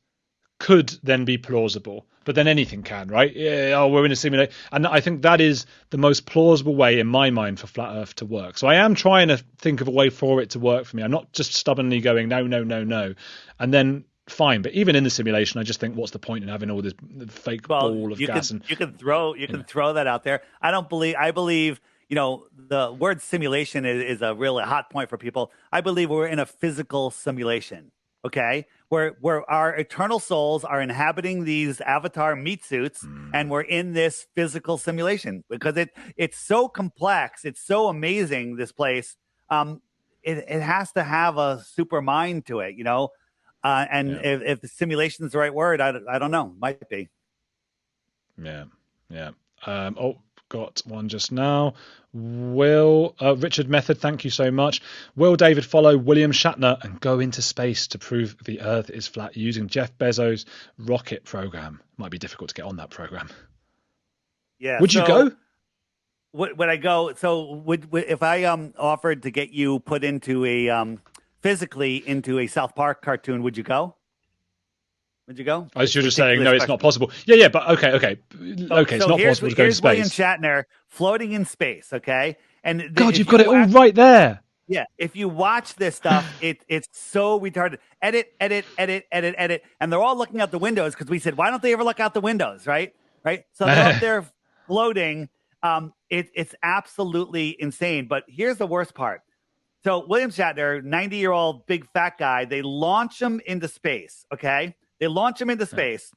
could then be plausible. But then anything can, right? Yeah, we're in a simulation. And I think that is the most plausible way in my mind for flat Earth to work. So I am trying to think of a way for it to work for me. I'm not just stubbornly going, no. And then fine. But even in the simulation, I just think, what's the point in having all this fake ball of gas? You can throw that out there. I believe, the word simulation is a really hot point for people. I believe we're in a physical simulation. Okay, where our eternal souls are inhabiting these avatar meat suits, and we're in this physical simulation because it's so complex, it's so amazing. This place, it has to have a super mind to it, and if the simulation is the right word, I don't know, might be. Yeah. Got one just now. Richard Method, thank you so much. Will David follow William Shatner and go into space to prove the Earth is flat using Jeff Bezos' rocket program? Might be difficult to get on that program. Yeah. Would you go? Would I go? So would if I offered to get you put into a physically into a South Park cartoon, would you go? Would you go? I was just saying, no, it's not possible. Yeah, but okay. It's not possible to go to space. William Shatner floating in space, okay? And God, you've got it all right there. Yeah, if you watch this stuff, it's so retarded. Edit, and they're all looking out the windows because we said, why don't they ever look out the windows, right? So they're up there floating. It's absolutely insane. But here's the worst part. So William Shatner, 90-year-old big fat guy, they launch him into space, okay? They launch him into space,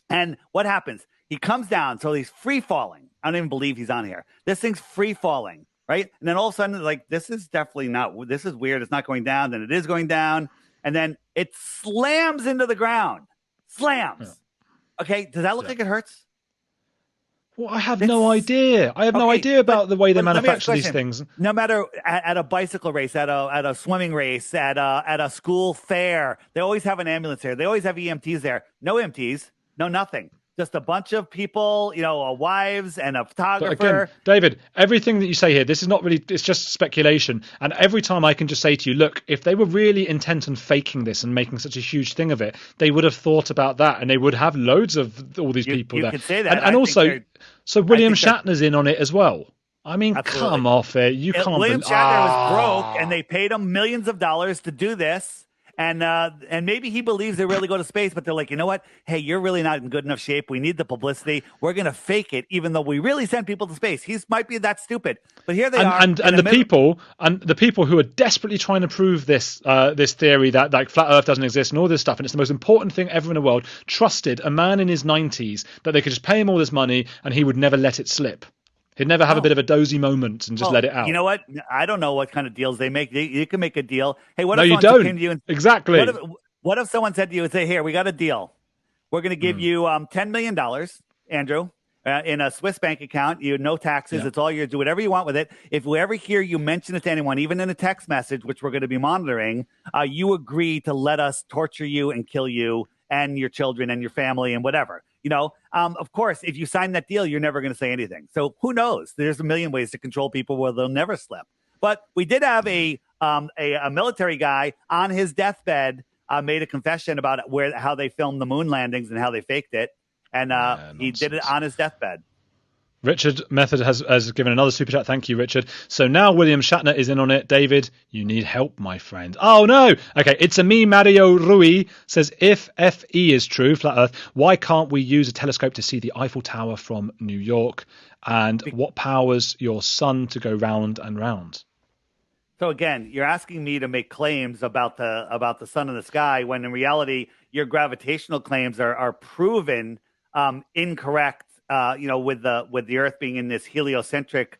and what happens? He comes down, so he's free falling. I don't even believe he's on here. This thing's free falling, right? And then all of a sudden, like, this is definitely not. This is weird. It's not going down. Then it is going down, and then it slams into the ground. Slams. Yeah. Okay. Does that look like it hurts? Well, I have no idea. I have no idea about the way they manufacture these things. No matter at a bicycle race, at a swimming race, at a school fair, they always have an ambulance there. They always have EMTs there. No EMTs, no nothing. Just a bunch of people, wives and a photographer. But again, David, everything that you say here, this is not really, it's just speculation. And every time I can just say to you, look, if they were really intent on faking this and making such a huge thing of it, they would have thought about that, and they would have loads of all these people there. You could say that. And also, so William Shatner's in on it as well. I mean, absolutely. Come off it. You can't. William Shatner was broke, and they paid him millions of dollars to do this. And maybe he believes they really go to space, but they're like, you know what? Hey, you're really not in good enough shape. We need the publicity. We're going to fake it, even though we really send people to space. He might be that stupid, but here they are. And the people who are desperately trying to prove this theory that like flat Earth doesn't exist and all this stuff, and it's the most important thing ever in the world, trusted a man in his 90s that they could just pay him all this money and he would never let it slip. He'd never have a bit of a dozy moment and just let it out. You know what? I don't know what kind of deals they make. You can make a deal. Hey, what if someone don't. Came to you and, exactly. What if someone said to you and say, here, we got a deal. We're going to give you $10 million, Andrew, in a Swiss bank account. You no taxes. Yeah. It's all yours. Do whatever you want with it. If we ever hear you mention it to anyone, even in a text message, which we're going to be monitoring, you agree to let us torture you and kill you and your children and your family and whatever. Of course, if you sign that deal, you're never going to say anything. So who knows? There's a million ways to control people where they'll never slip. But we did have a military guy on his deathbed made a confession about how they filmed the moon landings and how they faked it. And he did it on his deathbed. Richard Method has given another super chat. Thank you, Richard. So now William Shatner is in on it. David, you need help, my friend. Oh, no. Okay, it's a me, Mario Rui, says, if FE is true, flat Earth, why can't we use a telescope to see the Eiffel Tower from New York? And what powers your sun to go round and round? So again, you're asking me to make claims about the sun in the sky when in reality, your gravitational claims are proven incorrect. With the Earth being in this heliocentric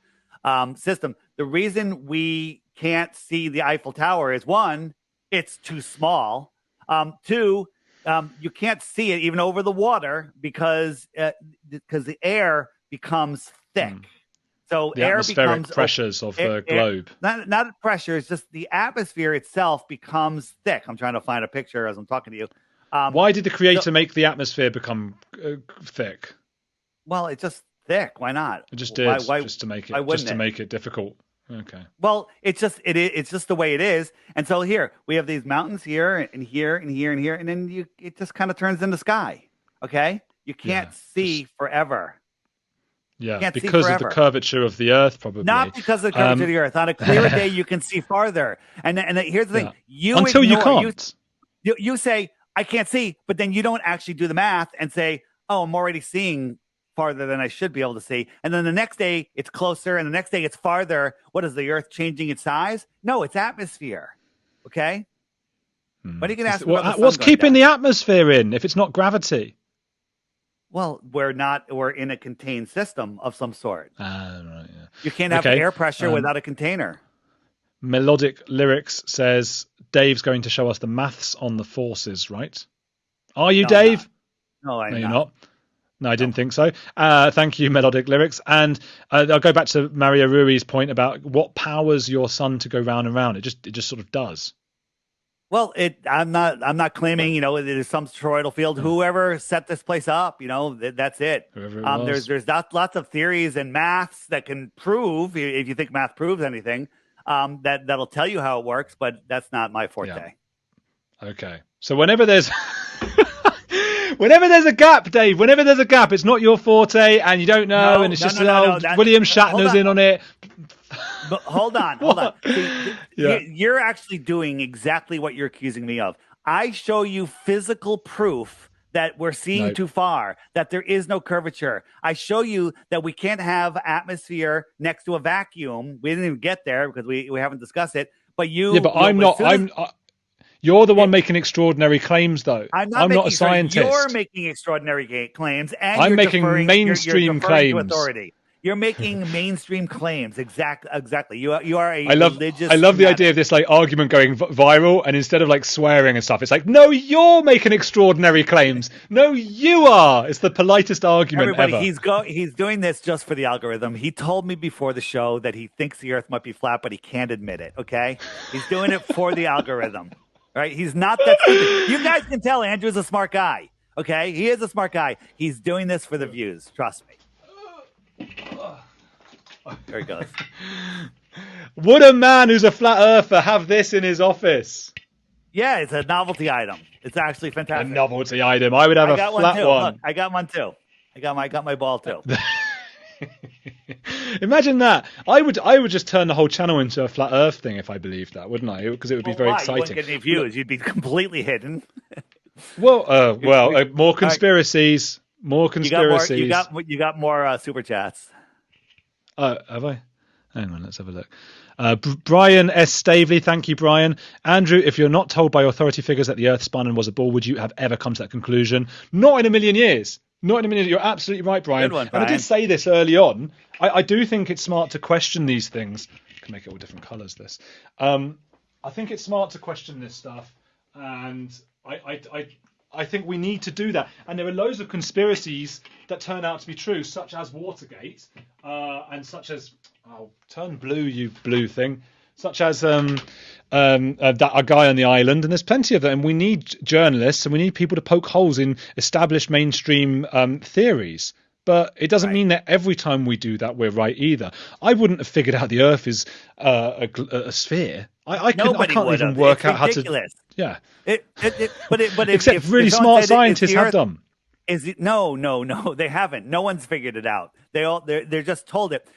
system, the reason we can't see the Eiffel Tower is one, it's too small. Two, you can't see it even over the water because the air becomes thick. So the air atmospheric becomes pressures of the globe. Not pressure. It's just the atmosphere itself becomes thick. I'm trying to find a picture as I'm talking to you. Why did the creator make the atmosphere become thick? Well, it's just thick. Why not? It just did, just to make it difficult. Okay. Well, it's just the way it is. And so here we have these mountains here and here and here and here, and then it just kind of turns into sky. Okay, you can't see forever. Yeah, because of the curvature of the Earth, probably. Not because of the curvature of the Earth. On a clear day, you can see farther. And here's the thing: you can't. You say I can't see, but then you don't actually do the math and say, "Oh, I'm already seeing farther than I should be able to see. And then the next day it's closer, and the next day it's farther. What is the Earth changing its size? No, it's atmosphere. Okay. But you can ask me about the sun what's going keeping down. the atmosphere in if it's not gravity? Well, we're in a contained system of some sort. Right, yeah. You can't have air pressure without a container. Melodic Lyrics says Dave's going to show us the maths on the forces, right? Are you, Dave? No, I'm you're not. not. No, I didn't think so. Thank you, Melodic Lyrics. And I'll go back to Maria Rui's point about what powers your sun to go round and round. It just sort of does. Well, I'm not claiming, it is some toroidal field. Whoever set this place up, that's it. Whoever it was. There's lots of theories and maths that can prove, if you think math proves anything, that'll tell you how it works, but that's not my forte. Yeah. Okay. So whenever there's a gap, Dave, it's not your forte and you don't know, and it's just William Shatner's in on it. But hold on. See, you're actually doing exactly what you're accusing me of. I show you physical proof that we're seeing too far, that there is no curvature. I show you that we can't have atmosphere next to a vacuum. We didn't even get there because we haven't discussed it. But you... Yeah, but I'm not... You're the one making extraordinary claims, though. I'm not a scientist. You're making extraordinary claims, and I'm making mainstream claims. Authority. You're making mainstream claims. Exactly. You are a religious. I love the idea of this argument going viral, and instead of swearing and stuff, it's like, no, you're making extraordinary claims. No, you are. It's the politest argument ever. He's doing this just for the algorithm. He told me before the show that he thinks the Earth might be flat, but he can't admit it. Okay, he's doing it for the algorithm. Right? He's not that stupid. You guys can tell Andrew's a smart guy. Okay, he is a smart guy. He's doing this for the views. Trust me. There he goes. Would a man who's a flat earther have this in his office? Yeah, it's a novelty item. It's actually fantastic. A novelty item. I would have a flat one. Look, I got one too. I got my ball too. Imagine that. I would just turn the whole channel into a flat Earth thing if I believed that, wouldn't I? Because it would be very exciting. You wouldn't get any views. You'd be completely hidden. More conspiracies. More conspiracies. You got more super chats. Have I? Hang on, let's have a look. Brian S. Stavely, thank you, Brian. Andrew, if you're not told by authority figures that the Earth spun and was a ball, would you have ever come to that conclusion? Not in a million years. Not in a minute. You're absolutely right, Brian. Good one, Brian. And I did say this early on. I do think it's smart to question these things. I can make it all different colours, this. I think it's smart to question this stuff. And I think we need to do that. And there are loads of conspiracies that turn out to be true, such as Watergate, and such as... Oh, turn blue, you blue thing. Such as that a guy on the island, and there's plenty of them. And we need journalists, and we need people to poke holes in established mainstream theories. But it doesn't mean that every time we do that we're right either. I wouldn't have figured out the Earth is a sphere. I can't even work out how to. Yeah. But except really smart scientists have done. Is it no? They haven't. No one's figured it out. They're just told it.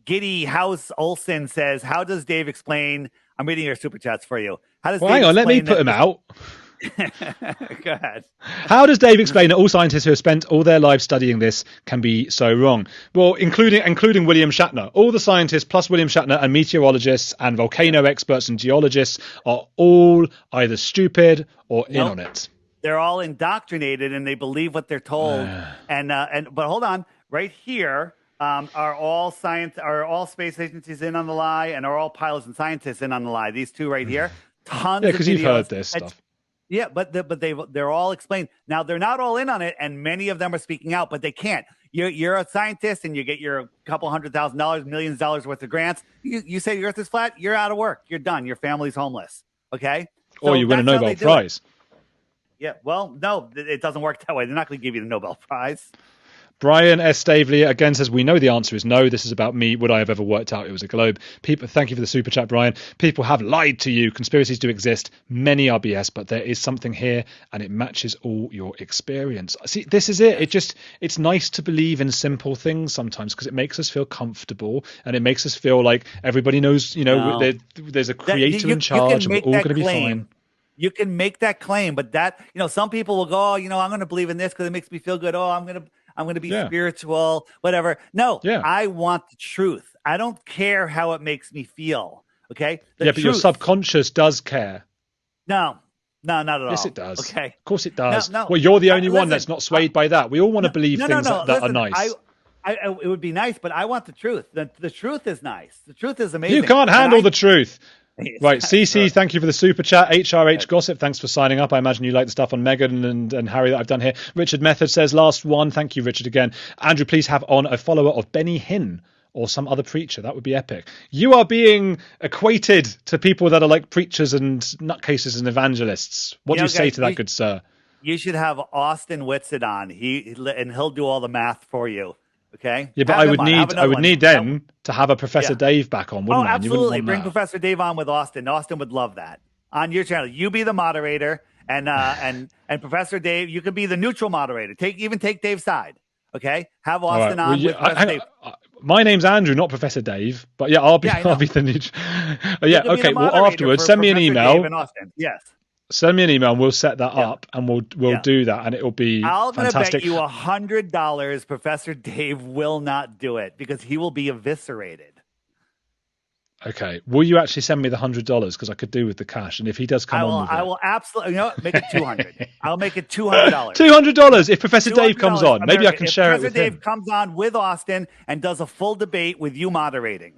Giddy House Olson says, how does Dave explain? I'm reading your super chats for you. How does hang on, let me put him out. Go ahead. How does Dave explain that all scientists who have spent all their lives studying this can be so wrong? Well, including William Shatner. All the scientists plus William Shatner and meteorologists and volcano experts and geologists are all either stupid or in on it. They're all indoctrinated and they believe what they're told. But hold on, right here. Are all space agencies in on the lie, and are all pilots and scientists in on the lie? These two right here, tons. Yeah, because you've heard this stuff. Yeah, but they're all explained. Now they're not all in on it, and many of them are speaking out, but they can't. You're a scientist, and you get your couple $100,000, millions of dollars worth of grants. You say the Earth is flat, you're out of work, you're done, your family's homeless. Okay, or you win a Nobel Prize. Yeah, well, no, it doesn't work that way. They're not going to give you the Nobel Prize. Brian S. Stavely again says, we know the answer is no. This is about me. Would I have ever worked out it was a globe? People, thank you for the super chat, Brian. People have lied to you. Conspiracies do exist. Many are BS, but there is something here and it matches all your experience. See, this is it. It's nice to believe in simple things sometimes because it makes us feel comfortable and it makes us feel like everybody knows, there's a creator in charge and we're all going to be fine. You can make that claim, but some people will go, I'm going to believe in this because it makes me feel good. I'm going to be Yeah. spiritual, whatever. No, Yeah. I want the truth. I don't care how it makes me feel. Okay. But your subconscious does care. No, not at all. Yes, it does. Okay. Of course it does. No. Well, you're the only one that's not swayed by that. We all want to believe things that Listen, are nice. It would be nice, but I want the truth. The truth is nice. The truth is amazing. You can't handle the truth. Right, CC, Sure. thank you for the super chat. HRH Gossip, thanks for signing up. I imagine you like the stuff on Meghan and Harry that I've done here. Richard Method says, last one. Thank you, Richard, again. Andrew, please have on a follower of Benny Hinn or some other preacher. That would be epic. You are being equated to people that are like preachers and nutcases and evangelists. What do you say to that, good sir? You should have Austin Whitsitt on. He'll do all the math for you. Okay. Yeah, but I would need then to have a Professor Dave back on, wouldn't I? Absolutely. Bring Professor Dave on with Austin. Austin would love that on your channel. You be the moderator, and Professor Dave, you could be the neutral moderator. Take Dave's side. Okay. Have Austin on with Professor Dave. My name's Andrew, not Professor Dave, but yeah, I'll be the neutral. Okay. Well, afterwards, send me an email. Yes. Send me an email and we'll set that up and we'll do that and it'll be fantastic. Bet you $100 Professor Dave will not do it because he will be eviscerated. Okay. Will you actually send me the $100 because I could do with the cash? And if he does come on with I will absolutely. You know what? Make it $200. I'll make it $200. $200 if Professor Dave comes on. Maybe I can share it with him. Professor Dave comes on with Austin and does a full debate with you moderating.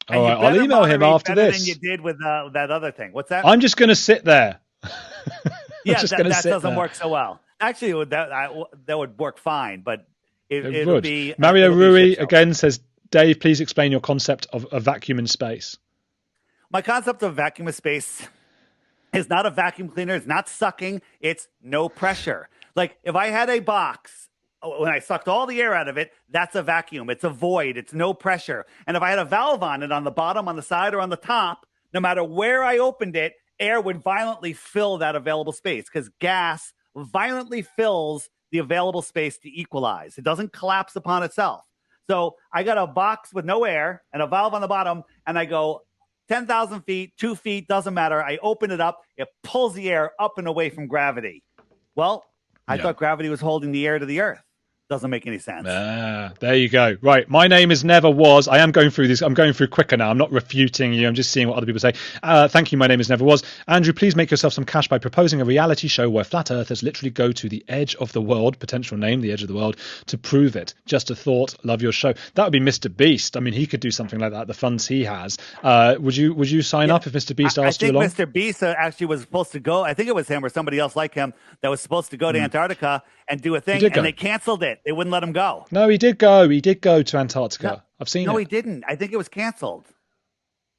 All right. I'll email him after this. Than you did with that other thing. What's that? I'm just going to sit there. Yeah, that doesn't work so well. Actually, that would work fine, but it would be. Mario Rui again says, Dave, please explain your concept of a vacuum in space. My concept of vacuum in space is not a vacuum cleaner. It's not sucking. It's no pressure. Like if I had a box, when I sucked all the air out of it, that's a vacuum. It's a void. It's no pressure. And if I had a valve on it on the bottom, on the side, or on the top, no matter where I opened it, air would violently fill that available space because gas violently fills the available space to equalize. It doesn't collapse upon itself. So I got a box with no air and a valve on the bottom, and I go 10,000 feet, 2 feet, doesn't matter. I open it up. It pulls the air up and away from gravity. Well, I thought gravity was holding the air to the earth. Doesn't make any sense. There you go. Right. My name is Never Was. I am going through this. I'm going through quicker now. I'm not refuting you. I'm just seeing what other people say. Thank you. My name is Never Was. Andrew, please make yourself some cash by proposing a reality show where flat earthers literally go to the edge of the world, potential name, the edge of the world, to prove it. Just a thought. Love your show. That would be Mr. Beast. I mean, he could do something like that. The funds he has. Would you sign up if Mr. Beast asked you along? I think Mr. Beast actually was supposed to go. I think it was him or somebody else like him that was supposed to go to Antarctica and do a thing, and they canceled it. They wouldn't let him go. No, he did go. He did go to Antarctica. No, I've seen it. No, he didn't. I think it was canceled.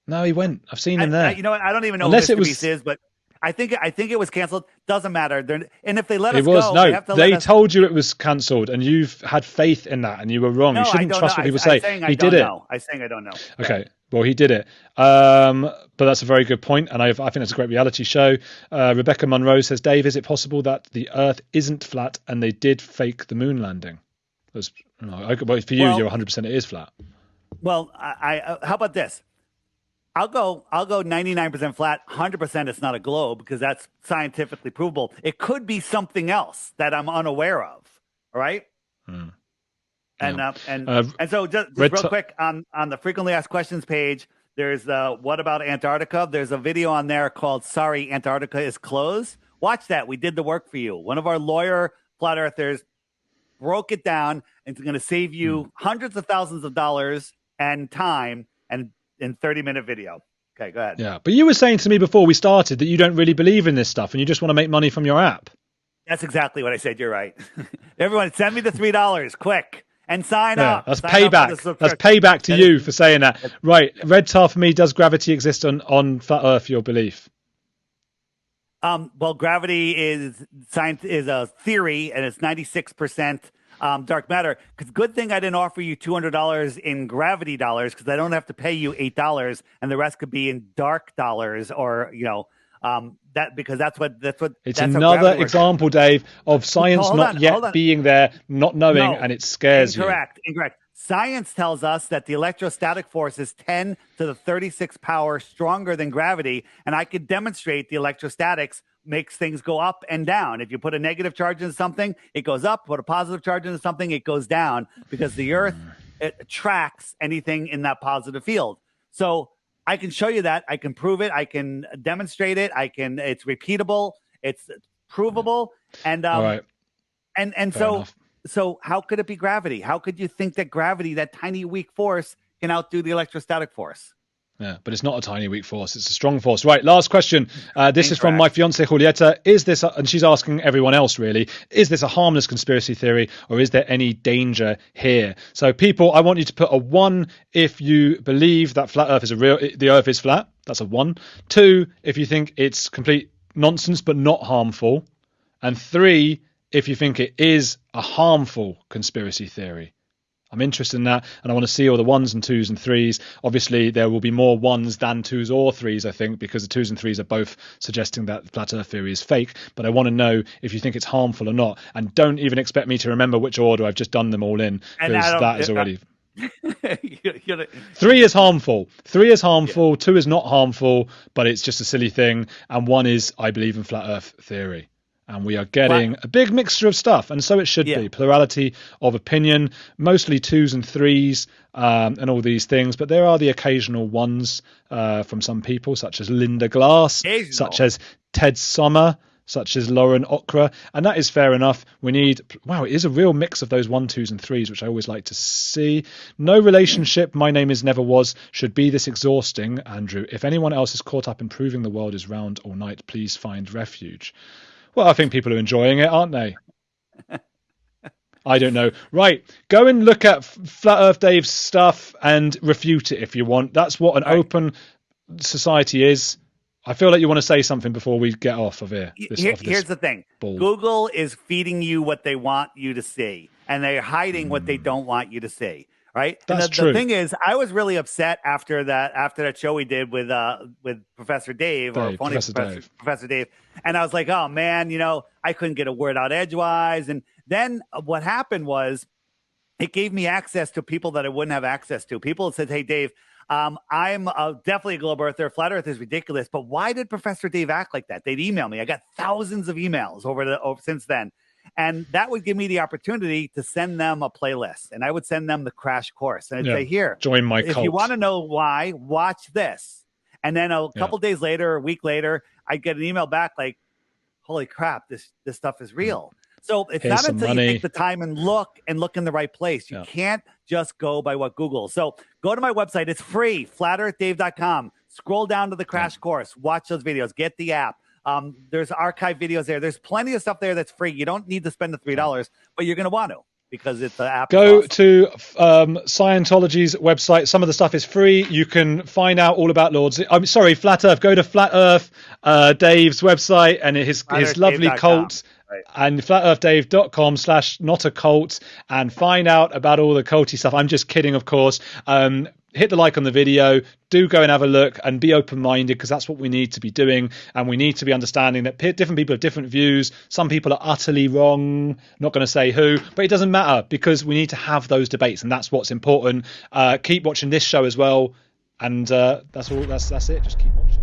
No, he went. I've seen him there. You know what? I don't even know who Mr. Beast is, but I think it was canceled. Doesn't matter. and if they let us go, no. They have to they told you it was cancelled, and you've had faith in that, and you were wrong. No, you shouldn't trust what people say. He did it. I'm saying I don't know. Okay. Well, he did it. But that's a very good point, and I think that's a great reality show. Rebecca Monroe says, Dave, is it possible that the Earth isn't flat and they did fake the moon landing? Well, for you, you're 100% it is flat. Well, how about this? I'll go 99% flat, 100% it's not a globe because that's scientifically provable. It could be something else that I'm unaware of. All right. And so just real quick on the frequently asked questions page, there's what about Antarctica? There's a video on there called Sorry, Antarctica is Closed. Watch that. We did the work for you. One of our lawyer flat earthers broke it down and it's going to save you hundreds of thousands of dollars and time and in 30-minute video. Okay, go ahead. Yeah, but you were saying to me before we started that you don't really believe in this stuff and you just want to make money from your app. That's exactly what I said. You're right. Everyone, send me the $3 quick and sign up. That's payback. That's payback to you for saying that. Right. Red tar for me. Does gravity exist on flat Earth? Your belief? Well, gravity is a theory, and it's 96% dark matter. Because good thing I didn't offer you $200 in gravity dollars, because I don't have to pay you $8, and the rest could be in dark dollars, or because that's what. It's another example, Dave, of science not yet being there, not knowing, and it scares you. Incorrect. Science tells us that the electrostatic force is 10 to the 36 power stronger than gravity, and I could demonstrate the electrostatics makes things go up and down. If you put a negative charge into something, it goes up. Put a positive charge into something, it goes down, because the Earth, it attracts anything in that positive field. So I can show you that. I can prove it. I can demonstrate it. It's repeatable. It's provable. And All right. And so how could it be gravity? How could you think that gravity, that tiny weak force, can outdo the electrostatic force? Yeah, but it's not a tiny weak force. It's a strong force. Right, last question. This is from my Incorrect. fiancée, Julieta. Is this, and she's asking everyone else really, is this a harmless conspiracy theory, or is there any danger here? So people, I want you to put a 1 if you believe that flat Earth is the Earth is flat. That's a 1. 2 if you think it's complete nonsense but not harmful. And 3 if you think it is a harmful conspiracy theory. I'm interested in that, and I want to see all the 1s and 2s and 3s. Obviously, there will be more 1s than 2s or 3s, I think, because the 2s and 3s are both suggesting that the flat Earth theory is fake. But I want to know if you think it's harmful or not. And don't even expect me to remember which order. I've just done them all in, because that is already... 3 is harmful. 3 is harmful. 2 is not harmful, but it's just a silly thing. And 1 is, I believe in flat Earth theory. And we are getting a big mixture of stuff, and so it should be. Plurality of opinion, mostly 2s and 3s, and all these things. But there are the occasional 1s from some people, such as Linda Glass, such as Ted Sommer, such as Lauren Okra, and that is fair enough. We need, wow, it is a real mix of those 1, 2s and 3s, which I always like to see. No relationship, my name is never was, should be this exhausting, Andrew. If anyone else is caught up in proving the world is round all night, please find refuge. Well, I think people are enjoying it, aren't they? I don't know. Right, go and look at Flat Earth Dave's stuff and refute it if you want. That's what an open society is. I feel like you want to say something before we get off of here. Here's the thing. Google is feeding you what they want you to see, and they're hiding what they don't want you to see. Right. That's and true. The thing is, I was really upset after that show we did with Professor Dave, Professor Dave. And I was like, oh, man, I couldn't get a word out edgewise. And then what happened was it gave me access to people that I wouldn't have access to. People said, hey, Dave, I'm definitely a globe earther. Flat Earth is ridiculous. But why did Professor Dave act like that? They'd email me. I got thousands of emails since then. And that would give me the opportunity to send them a playlist, and I would send them the crash course, and I'd say, here, join my cult. If you want to know why, watch this. And then a couple days later, a week later, I'd get an email back like, holy crap, this stuff is real. So it's not until you take the time and look in the right place. You can't just go by what Google. So go to my website. It's free, flatearthdave.com. Scroll down to the crash course. Watch those videos. Get the app. There's archive videos there. There's plenty of stuff there that's free. You don't need to spend the $3, but you're going to want to, because it's the app. Go to Scientology's website. Some of the stuff is free. You can find out all about Flat Earth. Go to Flat Earth Dave's website and his lovely cult. Right. And flatearthdave.com/notacult and find out about all the culty stuff. I'm just kidding, of course. Hit the like on the video. Do go and have a look and be open-minded, because that's what we need to be doing. And we need to be understanding that different people have different views. Some people are utterly wrong. Not going to say who, but it doesn't matter, because we need to have those debates, and that's what's important. Keep watching this show as well. And that's all. That's it. Just keep watching.